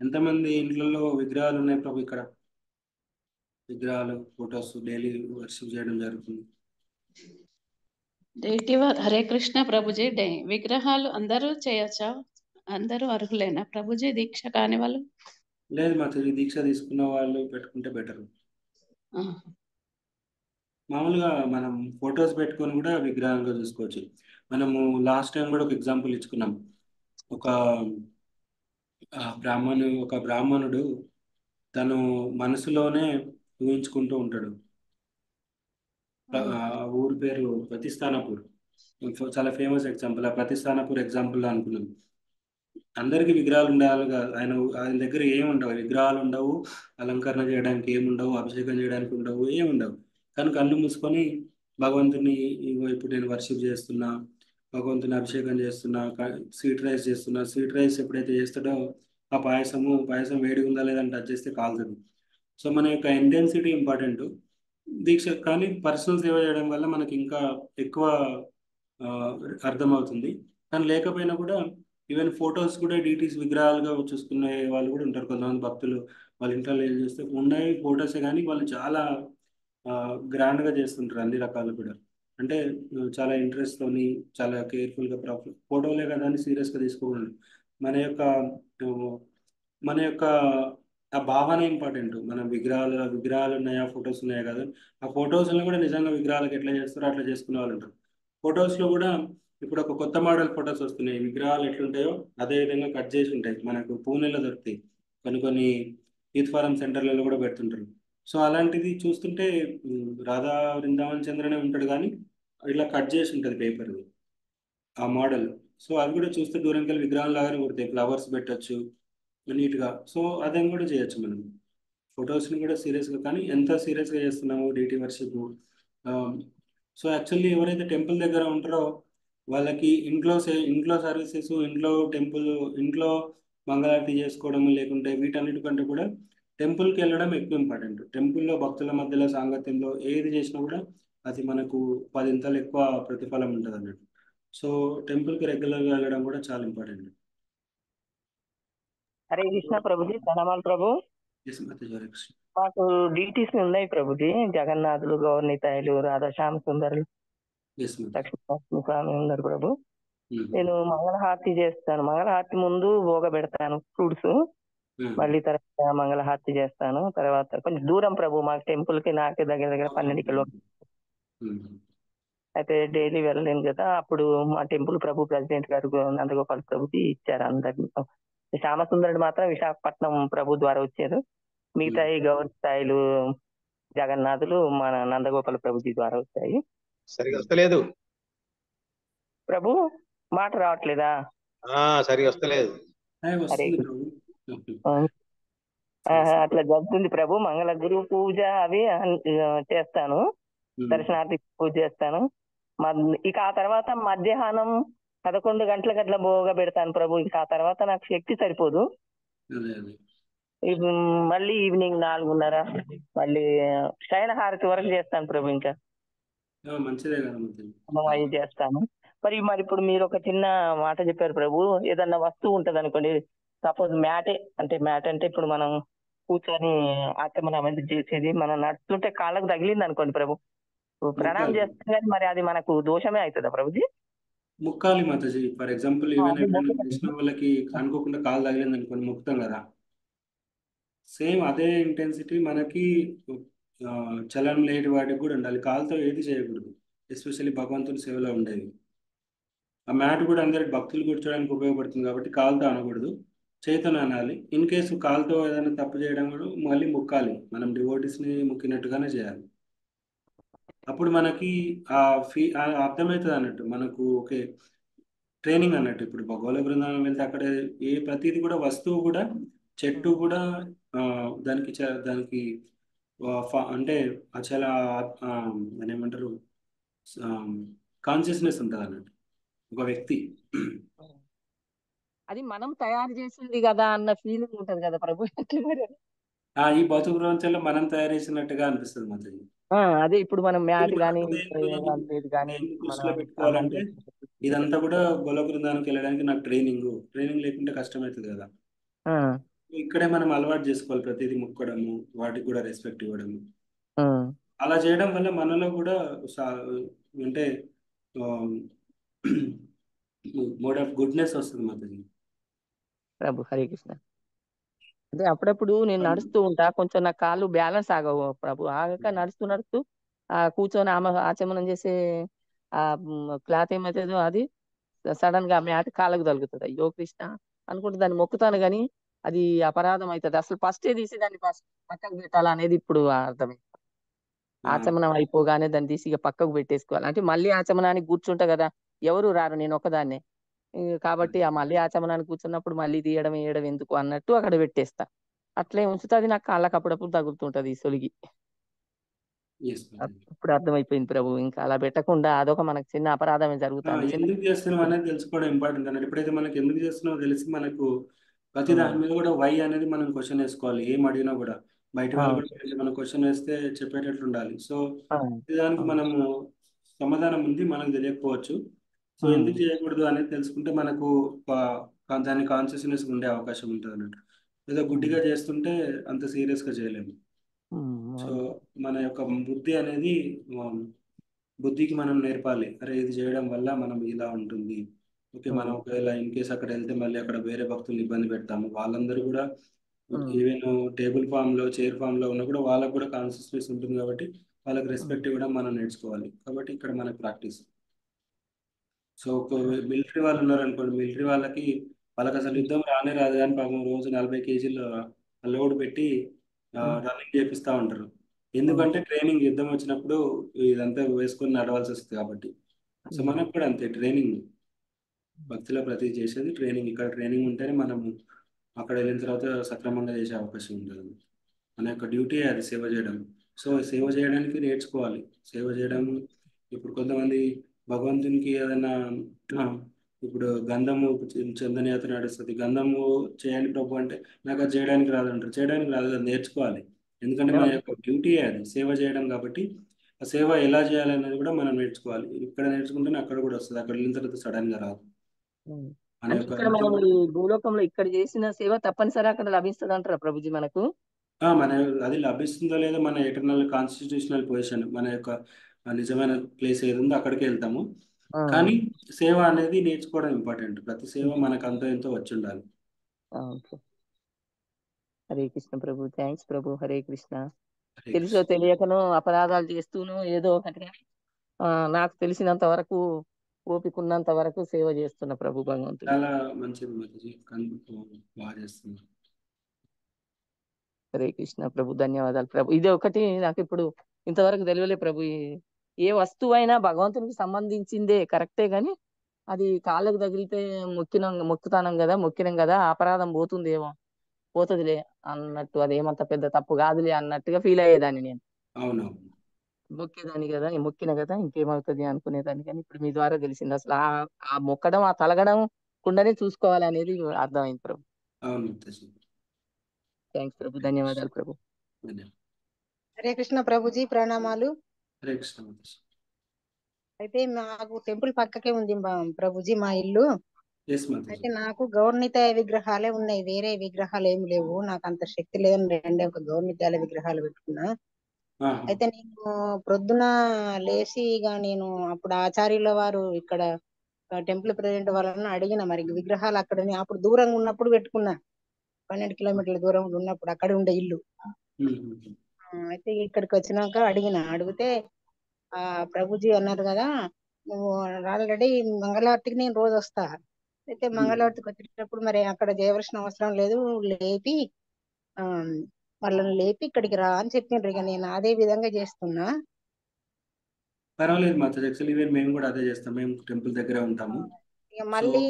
ఎంతమంది ఇంట్లో విగ్రహాలు ఉన్నాయి ప్రభు? ఇక్కడ విగ్రహాలు, ఫొటోస్ డైలీ వర్షిప్ చేయడం జరుగుతుంది. హరే కృష్ణ ప్రభుజీ. విగ్రహాలు అందరూ చేయొచ్చా? అందరూ అర్హులేనా ప్రభుజీ దీక్ష కాని వాళ్ళు? లేదు మా దీక్ష తీసుకున్న వాళ్ళు పెట్టుకుంటే బెటర్. ఆ, మామూలుగా మనం ఫొటోస్ పెట్టుకొని కూడా విగ్రహంగా చూసుకోవచ్చు. మనము లాస్ట్ టైం కూడా ఒక ఎగ్జాంపుల్ ఇచ్చుకున్నాం. ఒక ఒక బ్రాహ్మణుడు తను మనసులోనే ఊహించుకుంటూ ఉంటాడు. ఆ ఊరి పేరు ప్రతిస్థానపూర్. చాలా ఫేమస్ ఎగ్జాంపుల్. ఆ ప్రతిస్థానపూర్ ఎగ్జాంపుల్ అనుకున్నాం. అందరికీ విగ్రహాలు ఉండాలి కాదు, ఆయన దగ్గర ఏమి ఉండవు, విగ్రహాలు ఉండవు, అలంకరణ చేయడానికి ఏముండవు, అభిషేకం చేయడానికి ఉండవు, ఏముండవు. కానీ కళ్ళు మూసుకొని భగవంతుని, ఇగో ఇప్పుడు నేను వర్షిప్ చేస్తున్నా, భగవంతుని అభిషేకం చేస్తున్నా, స్వీట్ రైస్ చేస్తున్నా. స్వీట్ రైస్ ఎప్పుడైతే చేస్తాడో ఆ పాయసం వేడిగా ఉందా లేదని టచ్ చేస్తే కాలుతుంది. సో మన యొక్క ఇంటెన్సిటీ ఇంపార్టెంట్. దీక్ష కానీ పర్సనల్ సేవ చేయడం వల్ల మనకి ఇంకా ఎక్కువ ఆ, అర్థమవుతుంది. కానీ లేకపోయినా కూడా ఈవెన్ ఫొటోస్ కూడా డీటీస్ విగ్రహాలుగా చూసుకునే వాళ్ళు కూడా ఉంటారు. కొంతమంది భక్తులు వాళ్ళ ఇంట్లో ఏం చేస్తే ఉన్నాయి ఫొటోసే, కానీ వాళ్ళు చాలా గ్రాండ్గా చేస్తుంటారు అన్ని రకాలు కూడా. అంటే చాలా ఇంట్రెస్ట్తోని, చాలా కేర్ఫుల్గా ఫోటోలే కదా అని సీరియస్గా తీసుకోకూడదు. మన యొక్క ఆ, మన యొక్క ఆ భావన ఇంపార్టెంట్. మన విగ్రహాలు ఉన్నాయా, ఫొటోస్ ఉన్నాయా కదా, ఆ ఫొటోస్లో కూడా నిజంగా విగ్రహాలకు ఎట్లా చేస్తారో అట్లా చేసుకునే వాళ్ళు ఉంటారు. ఫొటోస్లో కూడా ఇప్పుడు ఒక కొత్త మోడల్ ఫొటోస్ వస్తున్నాయి, విగ్రహాలు ఎట్లుంటాయో అదే విధంగా కట్ చేసి ఉంటాయి. మనకు పూణేలో దొరుకుతాయి, కొన్ని యూత్ ఫారం సెంటర్లలో కూడా పెడుతుంటారు. సో అలాంటిది చూస్తుంటే రాధా బృందావన్ చంద్రనే ఉంటాడు, కానీ ఇట్లా కట్ చేసి ఉంటుంది పేపర్ ఆ మోడల్. సో అది కూడా చూస్తే దూరంకి వెళ్ళి విగ్రహం లాగానే కుడతాయి, ఫ్లవర్స్ పెట్టచ్చు నీట్గా. సో అదేం కూడా చేయొచ్చు మనం. ఫొటోస్ని కూడా సీరియస్గా, కానీ ఎంత సీరియస్గా చేస్తున్నాము డీటీ వర్షిప్. సో యాక్చువల్లీ ఎవరైతే టెంపుల్ దగ్గర ఉంటారో వాళ్ళకి ఇంట్లో సర్వీసెస్, ఇంట్లో మంగళారతి చేసుకోవడం, లేకుంటే వీటన్నిటికంటే కూడా టెంపుల్కి వెళ్ళడం ఎక్కువ ఇంపార్టెంట్. టెంపుల్లో భక్తుల మధ్యలో సాంగత్యంలో ఏది చేసినా కూడా అది మనకు 10 ఎక్కువ ప్రతిఫలం ఉంటుంది అన్నట్టు. సో టెంపుల్కి రెగ్యులర్గా వెళ్ళడం కూడా చాలా ఇంపార్టెంట్. హరే కృష్ణ ప్రభుజీ, ప్రణామాలు ప్రభు. ఎస్ మాతాజీ, హరే కృష్ణ. మాకు డీటీస్ ఉన్నాయి ప్రభుజీ, జగన్నాథులు, గౌర్నితాయిలు, రాధాశ్యామ సుందరులు, ఎస్ మాతాజీ. లక్ష్మీ స్వామి ఉన్నారు ప్రభు. నేను మంగళహారతి చేస్తాను. మంగళహారతి ముందు భోగ పెడతాను ఫ్రూట్స్, మళ్ళీ తర్వాత మంగళహారతి చేస్తాను. తర్వాత కొంచెం దూరం ప్రభు మాకు టెంపుల్ కి, నాకు దగ్గర 12 కిలోమీటర్లు. అయితే డైలీ వెళ్ళలేను కదా. అప్పుడు మా టెంపుల్ ప్రభు ప్రెసిడెంట్ గారు నందగోపాల్ ప్రభుజీ ఇచ్చారు అందరినీ. శ్యామసుందరుడు మాత్రం విశాఖపట్నం ప్రభు ద్వారా వచ్చారు. మిగతా ఈ గౌరవ స్థాయిలు, జగన్నాథులు మన నందగోపాల ప్రభుజీ ద్వారా వచ్చాయి. సరిగా వస్తలేదు ప్రభు, మాట రావట్లేదా? సరిగా వస్తలేదు. అరే అట్లా జరుగుతుంది ప్రభు. మంగళ గురు పూజ అవి చేస్తాను, దర్శనార్థి పూజ చేస్తాను. ఇక ఆ తర్వాత మధ్యాహ్నం 11 గంటలకు అట్లా బోగా పెడతాను ప్రభు. ఇంకా ఆ తర్వాత నాకు శక్తి సరిపోదు. అదే అదే ఇవి మళ్ళీ ఈవినింగ్ 4:30 మళ్ళీ శయన హారతి వరకు చేస్తాను ప్రభు. ఇంకా మంచిదే కదా మరి. అవి చేస్తాను. మరి ఇప్పుడు మీరు ఒక చిన్న మాట చెప్పారు ప్రభు. ఏదన్నా వస్తువు ఉంటది అనుకోండి, సపోజ్ మ్యాట్ అంటే ఇప్పుడు మనం కూర్చొని ఆచమనం అనేది చేసేది, మనం నడుస్తుంటే కాళ్ళకు తగిలింది అనుకోండి ప్రభు, ప్రణామం ముక్కాలి చేస్తాం కానీ మరి అది మనకు దోషమే అవుతుందా Prabhuji? ముక్కాలి Mataji. For example even అది ఎప్పుడైనా మొక్కుతాను. తెలిసిన వాళ్ళకి అనుకోకుండా కాలు తగిలింది అనుకోని మొక్కుతాం కదా, సేమ్ అదే ఇంటెన్సిటీ మనకి ఆ, చలనం లేని వాటికి కూడా ఉండాలి. కాలుతో ఏది చేయకూడదు, ఎస్పెషల్లీ భగవంతుని సేవలో ఉండేవి. ఆ మ్యాట్ కూడా అందరికి భక్తులు కూర్చోడానికి ఉపయోగపడుతుంది కాబట్టి కాలుతో అనకూడదు, చేతితో అనాలి. ఇన్ కేసు కాలుతో ఏదైనా తప్పు చేయడం కూడా మళ్ళీ మొక్కాలి, మనం డివోటీస్ని మొక్కినట్టుగానే చేయాలి. అప్పుడు మనకి ఆ అర్థమవుతుంది అన్నట్టు మనకు. ఓకే, ట్రైనింగ్ అన్నట్టు. ఇప్పుడు గోల బృందావనం వెళ్తే అక్కడ ప్రతిదీ కూడా వస్తువు కూడా, చెట్టు కూడా దానికి అంటే చాలా ఆ, దాన్ని ఏమంటారు, కాన్షియస్నెస్ ఉంటుంది అన్నట్టు ఒక వ్యక్తి. అది మనం తయారు చేసింది కదా అన్న ఫీలింగ్ ఉంటది కదా ప్రభు. ఎట్లా మరి అది? ఈ భౌతిక ప్రపంచంలో మనం తయారు చేసినట్టుగా అనిపిస్తుంది మాత్రం. అదే ఇప్పుడు మనం మ్యాట్ కానీ మనకు లేదు కానీ దేన్ని మన దృష్టిలో అన్నం పెట్టుకోవాలంటే చేసిన ఇదంతా కూడా గోల బృందానికి వెళ్ళడానికి నాకు ట్రైనింగ్ లేకుంటే కష్టమవుతుంది కదా. ఇక్కడే మనం అలవాటు చేసుకోవాలి, ప్రతిదీ ముక్కడము, వాటికి కూడా రెస్పెక్ట్ ఇవ్వడము. అలా చేయడం వల్ల మనలో కూడా సా- అంటే మోడ్ ఆఫ్ గుడ్నెస్ వస్తుంది మాతాజీ. ప్రభు. హరే కృష్ణ. అంటే అప్పుడప్పుడు నేను నడుస్తూ ఉంటా, కొంచెం నా కాళ్ళు బ్యాలెన్స్ ఆగవు ప్రభు. ఆగక నడుస్తూ కూర్చొని ఆచమనం చేసే ఆ క్లాత్ ఏమైతుందో అది సడన్ గా మ్యాట్ కాళ్ళకు తగులుతుంది. అయ్యో కృష్ణ అనుకుంటే దాన్ని మొక్కుతాను కానీ అది అపరాధం అవుతుంది. అసలు ఫస్టే తీసి దాన్ని పక్కకు పెట్టాలనేది ఇప్పుడు అర్థమైంది. ఆచమనం అయిపోగానే దాన్ని తీసి ఇక పక్కకు పెట్టేసుకోవాలి. అంటే మళ్ళీ ఆచమనానికి కూర్చుంటా కదా, ఎవరు రారు, నేను ఒక్కదాన్నే. కాబట్టి ఆ మళ్ళీ ఆచమనానికి కూర్చున్నప్పుడు మళ్ళీ తీయడం వేయడం ఎందుకు అన్నట్టు అక్కడ పెట్టేస్తా. అట్లే ఉంచుతా, అది నాకు కాళ్ళకు అప్పుడప్పుడు తగులుతుంటది ఈ సొలిగి. ఎస్ మాతాజీ. ఇప్పుడు అర్థమైపోయింది ప్రభు. ఇంకా అలా పెట్టకుండా అదొక మనకు చిన్న అపరాధమే జరుగుతుంది. చిన్న ఎందుకు చేస్తున్నాం అనేది తెలుసుకోవడం ఇంపార్టెంట్ అన్నట్టు. ఎప్పుడైతే మనకి ఎందుకు చేస్తున్నామో తెలిసి మనకు ప్రతి దాని మీద కూడా వై అనేది మనం క్వశ్చన్ వేసుకోవాలి. ఏం అడిగినా కూడా బయట వాళ్ళు కూడా మనం క్వశ్చన్ వేస్తే చెప్పేటట్లు ఉండాలి. సో దానికి మనము సమాధానం ఉంది, మనకు తెలియకపోవచ్చు. సో ఎందుకు చేయకూడదు అనేది తెలుసుకుంటే మనకు దాని కాన్షియస్నెస్ ఉండే అవకాశం ఉంటుంది అన్నట్టు. ఏదో గుడ్డిగా చేస్తుంటే అంత సీరియస్గా చేయలేము. సో మన యొక్క బుద్ధి అనేది బుద్ధికి మనం నేర్పాలి, అరే ఇది చేయడం వల్ల మనం ఇలా ఉంటుంది. ఓకే, మనం ఒకవేళ ఇన్ కేసు అక్కడ వెళ్తే మళ్ళీ అక్కడ వేరే భక్తులు ఇబ్బంది పెడతాము, వాళ్ళందరూ కూడా ఈవెన్ టేబుల్ ఫామ్లో చైర్ ఫామ్లో ఉన్నా కూడా వాళ్ళకు కూడా కాన్షియస్నెస్ ఉంటుంది కాబట్టి వాళ్ళకి రెస్పెక్ట్ ఇవ్వడం మనం నేర్చుకోవాలి. కాబట్టి ఇక్కడ మనకు ప్రాక్టీస్. సో ఒక మిలిటరీ వాళ్ళు ఉన్నారనుకోండి, మిలిటరీ వాళ్ళకి అసలు యుద్ధం రానే రాదు కానీ పాపం రోజు 40 కేజీలు లోడ్ పెట్టి రన్నింగ్ చేపిస్తూ ఉంటారు. ఎందుకంటే ట్రైనింగ్, యుద్ధం వచ్చినప్పుడు ఇదంతా వేసుకొని నడవాల్సి వస్తుంది కాబట్టి. సో మనకు కూడా అంతే ట్రైనింగ్. భక్తిలో ప్రతి చేసేది ట్రైనింగ్. ఇక్కడ ట్రైనింగ్ ఉంటేనే మనం అక్కడ వెళ్ళిన తర్వాత సక్రమంగా చేసే అవకాశం ఉంటుంది. మన యొక్క డ్యూటీ అది సేవ చేయడం. సో సేవ చేయడానికి నేర్చుకోవాలి. సేవ చేయడం, ఇప్పుడు కొంతమంది భగవంతునికి ఏదైనా ఆ, ఇప్పుడు గంధము చందనయాత్ర నడుస్తుంది, గంధము చేయండి ప్రభు అంటే నాకు అది చేయడానికి రాదంటారు. చేయడానికి రాదు, అది నేర్చుకోవాలి. ఎందుకంటే మన యొక్క డ్యూటీ అది సేవ చేయడం కాబట్టి ఆ సేవ ఎలా చేయాలనేది కూడా మనం నేర్చుకోవాలి. ఇక్కడ నేర్చుకుంటేనే అక్కడ కూడా వస్తుంది, అక్కడ వెళ్ళిన తర్వాత సడన్ గా రాదు. మన అంటే యొక్క ఇక్కడ మనం ఈ భూలోకంలో ఇక్కడ చేసిన సేవ తప్పనిసరి అక్కడ లభిస్తుంది అంటారా ప్రభుజీ మనకు? మన అది లభిస్తుందో లేదో మన ఎటర్నల్ కాన్స్టిట్యూషనల్ పొజిషన్, మన యొక్క నిజమైన ప్లేస్ ఏది ఉందో అక్కడికి వెళ్తాము. కానీ సేవ అనేది నేర్చుకోవడం ఇంపార్టెంట్. ప్రతి సేవ మనకు అంతో ఎంతో వచ్చి ఉండాలి. హరే కృష్ణ ప్రభు. థ్యాంక్స్ ప్రభు. హరే కృష్ణ. హరే తెలుసో కృష్ణ. తెలియకనో అపరాధాలు చేస్తూనో ఏదో ఒకటి కానీ నాకు తెలిసినంత వరకు, ఓపిక ఉన్నంత వరకు సేవ చేస్తున్న ప్రభు భగవంతుడు. చాలా మంచిది మాతాజీ, బాగా చేస్తున్నారు. హరే కృష్ణ ప్రభు. ధన్యవాదాలు ప్రభు. ఇది ఒకటి నాకు ఇప్పుడు ఇంతవరకు తెలియలే ప్రభు. ఏ వస్తువు అయినా భగవంతునికి సంబంధించిందే కరెక్టే గాని అది కాళ్ళకు తగిలితే మొక్కుతానం కదా, మొక్కినం కదా, అపరాధం పోతుందేమో, పోతుందిలే అన్నట్టు, అదేమంత పెద్ద తప్పు కాదులే అన్నట్టుగా ఫీల్ అయ్యేదాన్ని నేను. అవునవును. మొక్కేదాన్ని కదా, మొక్కిన కదా ఇంకేమవుతుంది అనుకునేదాన్ని, కానీ ఇప్పుడు మీ ద్వారా తెలిసింది అసలు ఆ మొక్కడం, ఆ తలగడం కుండనే చూసుకోవాలి అనేది అర్థమైంది ప్రభు. అవును మాతాజీ. థ్యాంక్స్ ప్రభు, ధన్యవాదాలు ప్రభు. ధన్యవాదాలు. హరే కృష్ణ ప్రభుజీ, ప్రణామాలు. హరే కృష్ణ మాతాజీ. అయితే మాకు టెంపుల్ పక్కకే ఉంది ప్రభుజీ మా ఇల్లు. ఎస్ మాతాజీ. అయితే నాకు గౌర్నితాయ విగ్రహాలే ఉన్నాయి, వేరే విగ్రహాలు ఏమి లేవు. నాకు అంత శక్తి లేదని రెండే ఒక గౌర్నితాయ విగ్రహాలు పెట్టుకున్నా. ఆహా. అయితే నేను ప్రొద్దున లేచి ఇక నేను అప్పుడు ఆచార్యుల వారు ఇక్కడ టెంపుల్ ప్రెసిడెంట్ వాళ్ళని అడిగిన, మరి విగ్రహాలు అక్కడ అప్పుడు దూరంగా ఉన్నప్పుడు పెట్టుకున్నా, 12 కిలోమీటర్ల దూరం ఉన్నప్పుడు అక్కడ ఉండే ఇల్లు. అయితే ఇక్కడికి వచ్చినాక అడిగితే ఆ ప్రభుజీ అన్నారు కదా, నువ్వు ఆల్రెడీ మంగళవార్తికి నేను రోజు వస్తా, అయితే మంగళవార్తికి వచ్చేటప్పుడు మరి అక్కడ చేయవలసిన అవసరం లేదు, లేపి ఆ వాళ్ళని లేపి ఇక్కడికి రా అని చెప్పిండ్రు. ఇక నేను అదే విధంగా చేస్తున్నా. పర్వాలేదు మాతాజీ. యాక్చువల్లీ ఈవెన్ మేము కూడా అదే చేస్తాం, మేము టెంపుల్ దగ్గరే ఉంటాము. ఇక మళ్ళీ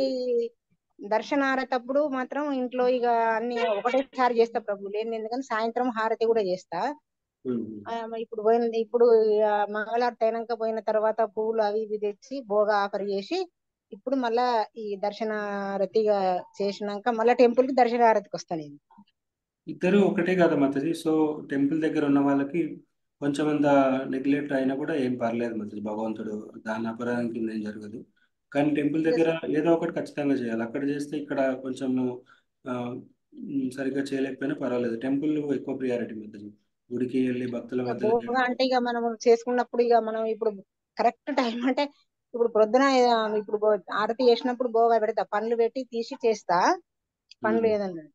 దర్శనారతప్పుడు మాత్రం ఇంట్లో ఇక అన్ని ఒకటేసారి చేస్తా ప్రభు, లేదు ఎందుకంటే సాయంత్రం హారతి కూడా చేస్తా. ఇప్పుడు మంగళారతి అయినాక పోయిన తర్వాత పువ్వులు అవి ఇవి తెచ్చి భోగ ఆఫర్ చేసి, ఇప్పుడు మళ్ళా ఈ దర్శనారతిగా చేసినాక మళ్ళా టెంపుల్ కి దర్శనారతికి వస్తాను నేను. ఇద్దరు ఒకటే కదా మాతాజీ. సో టెంపుల్ దగ్గర ఉన్న వాళ్ళకి కొంచెం అంత నెగ్లెక్ట్ అయినా కూడా ఏం పర్లేదు మాతాజీ. భగవంతుడు దాని అపరాధం కింద ఏం జరగదు. కానీ టెంపుల్ దగ్గర ఏదో ఒకటి ఖచ్చితంగా చేయాలి. అక్కడ చేస్తే ఇక్కడ కొంచెము సరిగ్గా చేయలేకపోయినా పర్వాలేదు. టెంపుల్ ఎక్కువ ప్రియారిటీ మాతాజీ. గుడికి వెళ్ళి భక్తుల మధ్యలో భోగ అంటే ఇక మనం చేసుకున్నప్పుడు ఇక మనం ఇప్పుడు కరెక్ట్ టైం అంటే ఇప్పుడు ప్రొద్దున ఇప్పుడు ఆరతి చేసినప్పుడు భోగ పెడతా, పండ్లు పెట్టి తీసి చేస్తా, పండ్లు ఏదన్నా.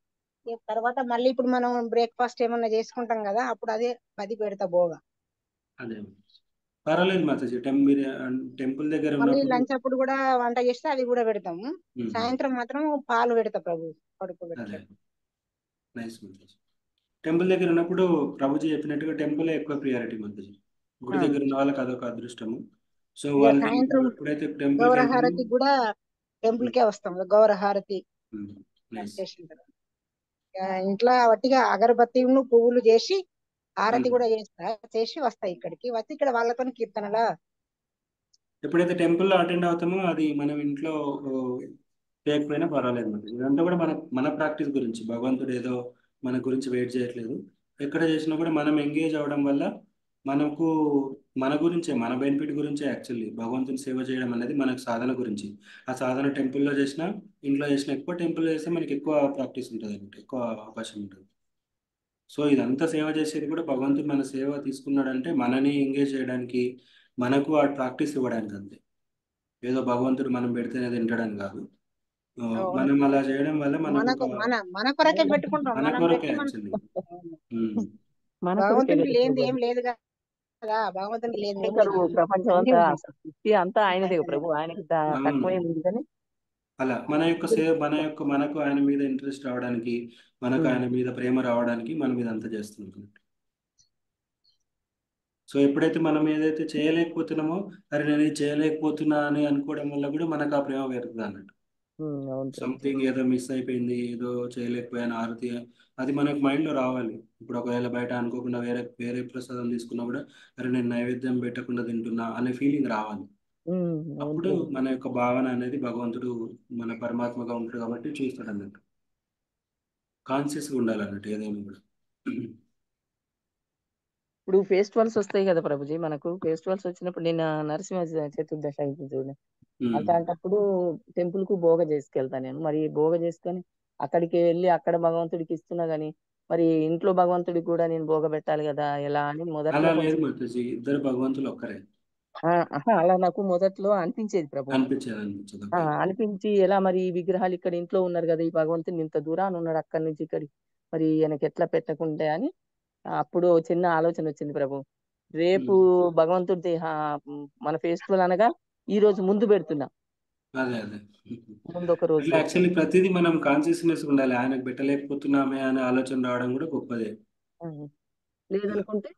తర్వాత మళ్ళీ ఇప్పుడు మనం బ్రేక్ఫాస్ట్ ఏమన్నా చేసుకుంటాం కదా, అప్పుడు అదే 10 పెడతా భోగ. అదే పర్వాలేదు మాతాజీ. మీరు టెంపుల్ దగ్గర మళ్ళీ ఉన్నప్పుడు లంచ్ అప్పుడు కూడా వంట చేస్తే అది కూడా పెడతాము. సాయంత్రం మాత్రం పాలు పెడతా ప్రభు, కడుపు అదే పెడతా. నైస్ మాతాజీ. టెంపుల్ దగ్గర ఉన్నప్పుడు ప్రభుజీ చెప్పినట్టుగా టెంపుల్ ఎక్కువ ప్రియారిటీ మాతాజీ. గుడి దగ్గర ఉన్న వాళ్ళకి అదొక అదృష్టము. సో ఇక వాళ్ళకి సాయంత్రం ఎప్పుడైతే టెంపుల్కి గౌరహారతి కూడా టెంపుల్ కే వస్తాం, గౌరహారతి నైస్. చేసిన తర్వాత ఇంట్లో వట్టిగా అగరబత్తిను పువ్వులు చేసి హారతి కూడా చేసి వస్తా ఇక్కడికి వచ్చి ఇక్కడ వాళ్ళతో కీర్తనలా. ఎప్పుడైతే టెంపుల్లో అటెండ్ అవుతామో అది మనం ఇంట్లో చేయకపోయినా పర్వాలేదు మనకి. ఇదంతా కూడా మన ప్రాక్టీస్ గురించి. భగవంతుడు ఏదో మన గురించి వెయిట్ చేయట్లేదు. ఎక్కడ చేసినా కూడా మనం ఎంగేజ్ అవ్వడం వల్ల మనకు మన గురించే, మన బెనిఫిట్ గురించే. యాక్చువల్లీ భగవంతుని సేవ చేయడం అనేది మనకు సాధన గురించి. ఆ సాధన టెంపుల్లో చేసినా ఇంట్లో చేసినా, ఎక్కువ టెంపుల్లో చేస్తే మనకి ఎక్కువ ప్రాక్టీస్ ఉంటుంది అన్నమాట, ఎక్కువ అవకాశం ఉంటుంది. సో ఇదంతా సేవ చేసేది కూడా భగవంతుడు మన సేవ తీసుకున్నాడంటే మనని ఎంగేజ్ చేయడానికి, మనకు ఆ ప్రాక్టీస్ ఇవ్వడానికి అంతే. ఏదో భగవంతుడు మనం పెడితేనే తింటాడని కాదు. మనం అలా చేయడం వల్ల మనకు మన కొరకే పెట్టుకుంటాం, మన మనం కొరకే పెట్టి యాక్చువల్లీ. భగవంతుడికి లేనిది ఏం లేదు కదా, భగవంతుడికి లేనిది ఏం లేదు. ప్రపంచం అన్నీ అంతా, ఉన్నాయి. శక్తి అంతా ఆయనదే ప్రభు, ఆయనకి తక్కువేం ఉంది కానీ అలా మన యొక్క మనకు ఆయన మీద ఇంట్రెస్ట్ రావడానికి, మనకు ఆయన మీద ప్రేమ రావడానికి మనం ఇదంతా చేస్తున్నాం. సో ఎప్పుడైతే మనం ఏదైతే చేయలేకపోతున్నామో, అరే నేను ఇది చేయలేకపోతున్నా అని అనుకోవడం వల్ల కూడా మనకు ఆ ప్రేమ పెరుగుతుంది అన్నట్టు. సంథింగ్ ఏదో మిస్ అయిపోయింది, ఏదో చేయలేకపోయాను ఆరతి, అది మనకు మైండ్లో రావాలి. ఇప్పుడు ఒకవేళ బయట అనుకోకుండా వేరే ప్రసాదం తీసుకున్నా కూడా, అరే నేను నైవేద్యం పెట్టకుండా తింటున్నా అనే ఫీలింగ్ రావాలి. అప్పుడు మన యొక్క భావన అనేది భగవంతుడు మన పరమాత్మగా ఉంటాడు కాబట్టి చూస్తాడు అన్నట్టు. కాన్షియస్గా ఉండాలి అన్నట్టు ఏదైనా కూడా. ఇప్పుడు ఫెస్టివల్స్ వస్తాయి కదా ప్రభుజీ, మనకు ఫెస్టివల్స్ వచ్చినప్పుడు నిన్న నరసింహ చతుర్దశి అయితే చూడండి, అలాంటప్పుడు టెంపుల్ కు భోగ చేసుకెళ్తాను నేను. మరి భోగ చేసుకొని అక్కడికి వెళ్ళి అక్కడ భగవంతుడికి ఇస్తున్నా గానీ, మరి ఇంట్లో భగవంతుడికి కూడా నేను భోగ పెట్టాలి కదా ఎలా అని మొదట్లో అలా లేదు మాతాజీ, ఇద్దరు భగవంతులు ఒక్కరే. అలా నాకు మొదట్లో అనిపించేది ప్రభు. అనిపించదు. అనిపించి ఎలా మరి ఈ విగ్రహాలు ఇక్కడ ఇంట్లో ఉన్నారు కదా, ఈ భగవంతుని ఇంత దూరాన్ని ఉన్నాడు అక్కడి నుంచి ఇక్కడికి, మరి ఈయనకి ఎట్లా పెట్టకుంటే అని అప్పుడు చిన్న ఆలోచన వచ్చింది ప్రభు. రేపు భగవంతుడి మన ఫెస్టివల్ అనగా ఈ రోజు ముందు పెడుతున్నా, అదే ముందు ఒక రోజు యాక్చువల్లీ ప్రతిదీ మనం కాన్షియస్నెస్ ఉండాలి. ఆయనకు పెట్టలేకపోతున్నామే అనే ఆలోచన రావడం కూడా గొప్పదే. లేదనుకుంటే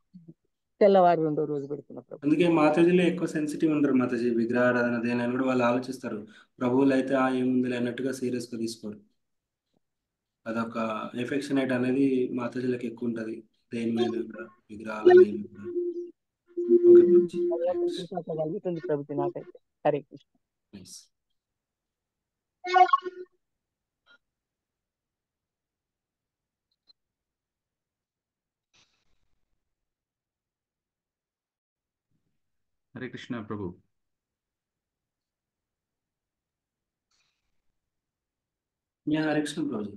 తెల్లవారు రెండో రోజు పెడుతున్నా ప్రభు. అందుకే మాతాజీలో ఎక్కువ సెన్సిటివ్ ఉంటారు మాతాజీ. విగ్రహారాధన దేని కూడా వాళ్ళు ఆలోచిస్తారు. ప్రభువులు అయితే ఏముంది అన్నట్టుగా సీరియస్గా తీసుకోరు. అదొక ఎఫెక్షనేట్ అనేది మాతాజీలకు ఎక్కువ ఉంటుంది దేని మీద కూడా, విగ్రహాల మీద కూడా. ఓకే ప్రభుజీ. అది హరే ఒకటి కృష్ణ. చూసాక కలుగుతుంది ప్రభుజీ నాకైతే. హరే కృష్ణ. నైస్. హరే కృష్ణ ప్రభు. హరే కృష్ణ ప్రభుజీ.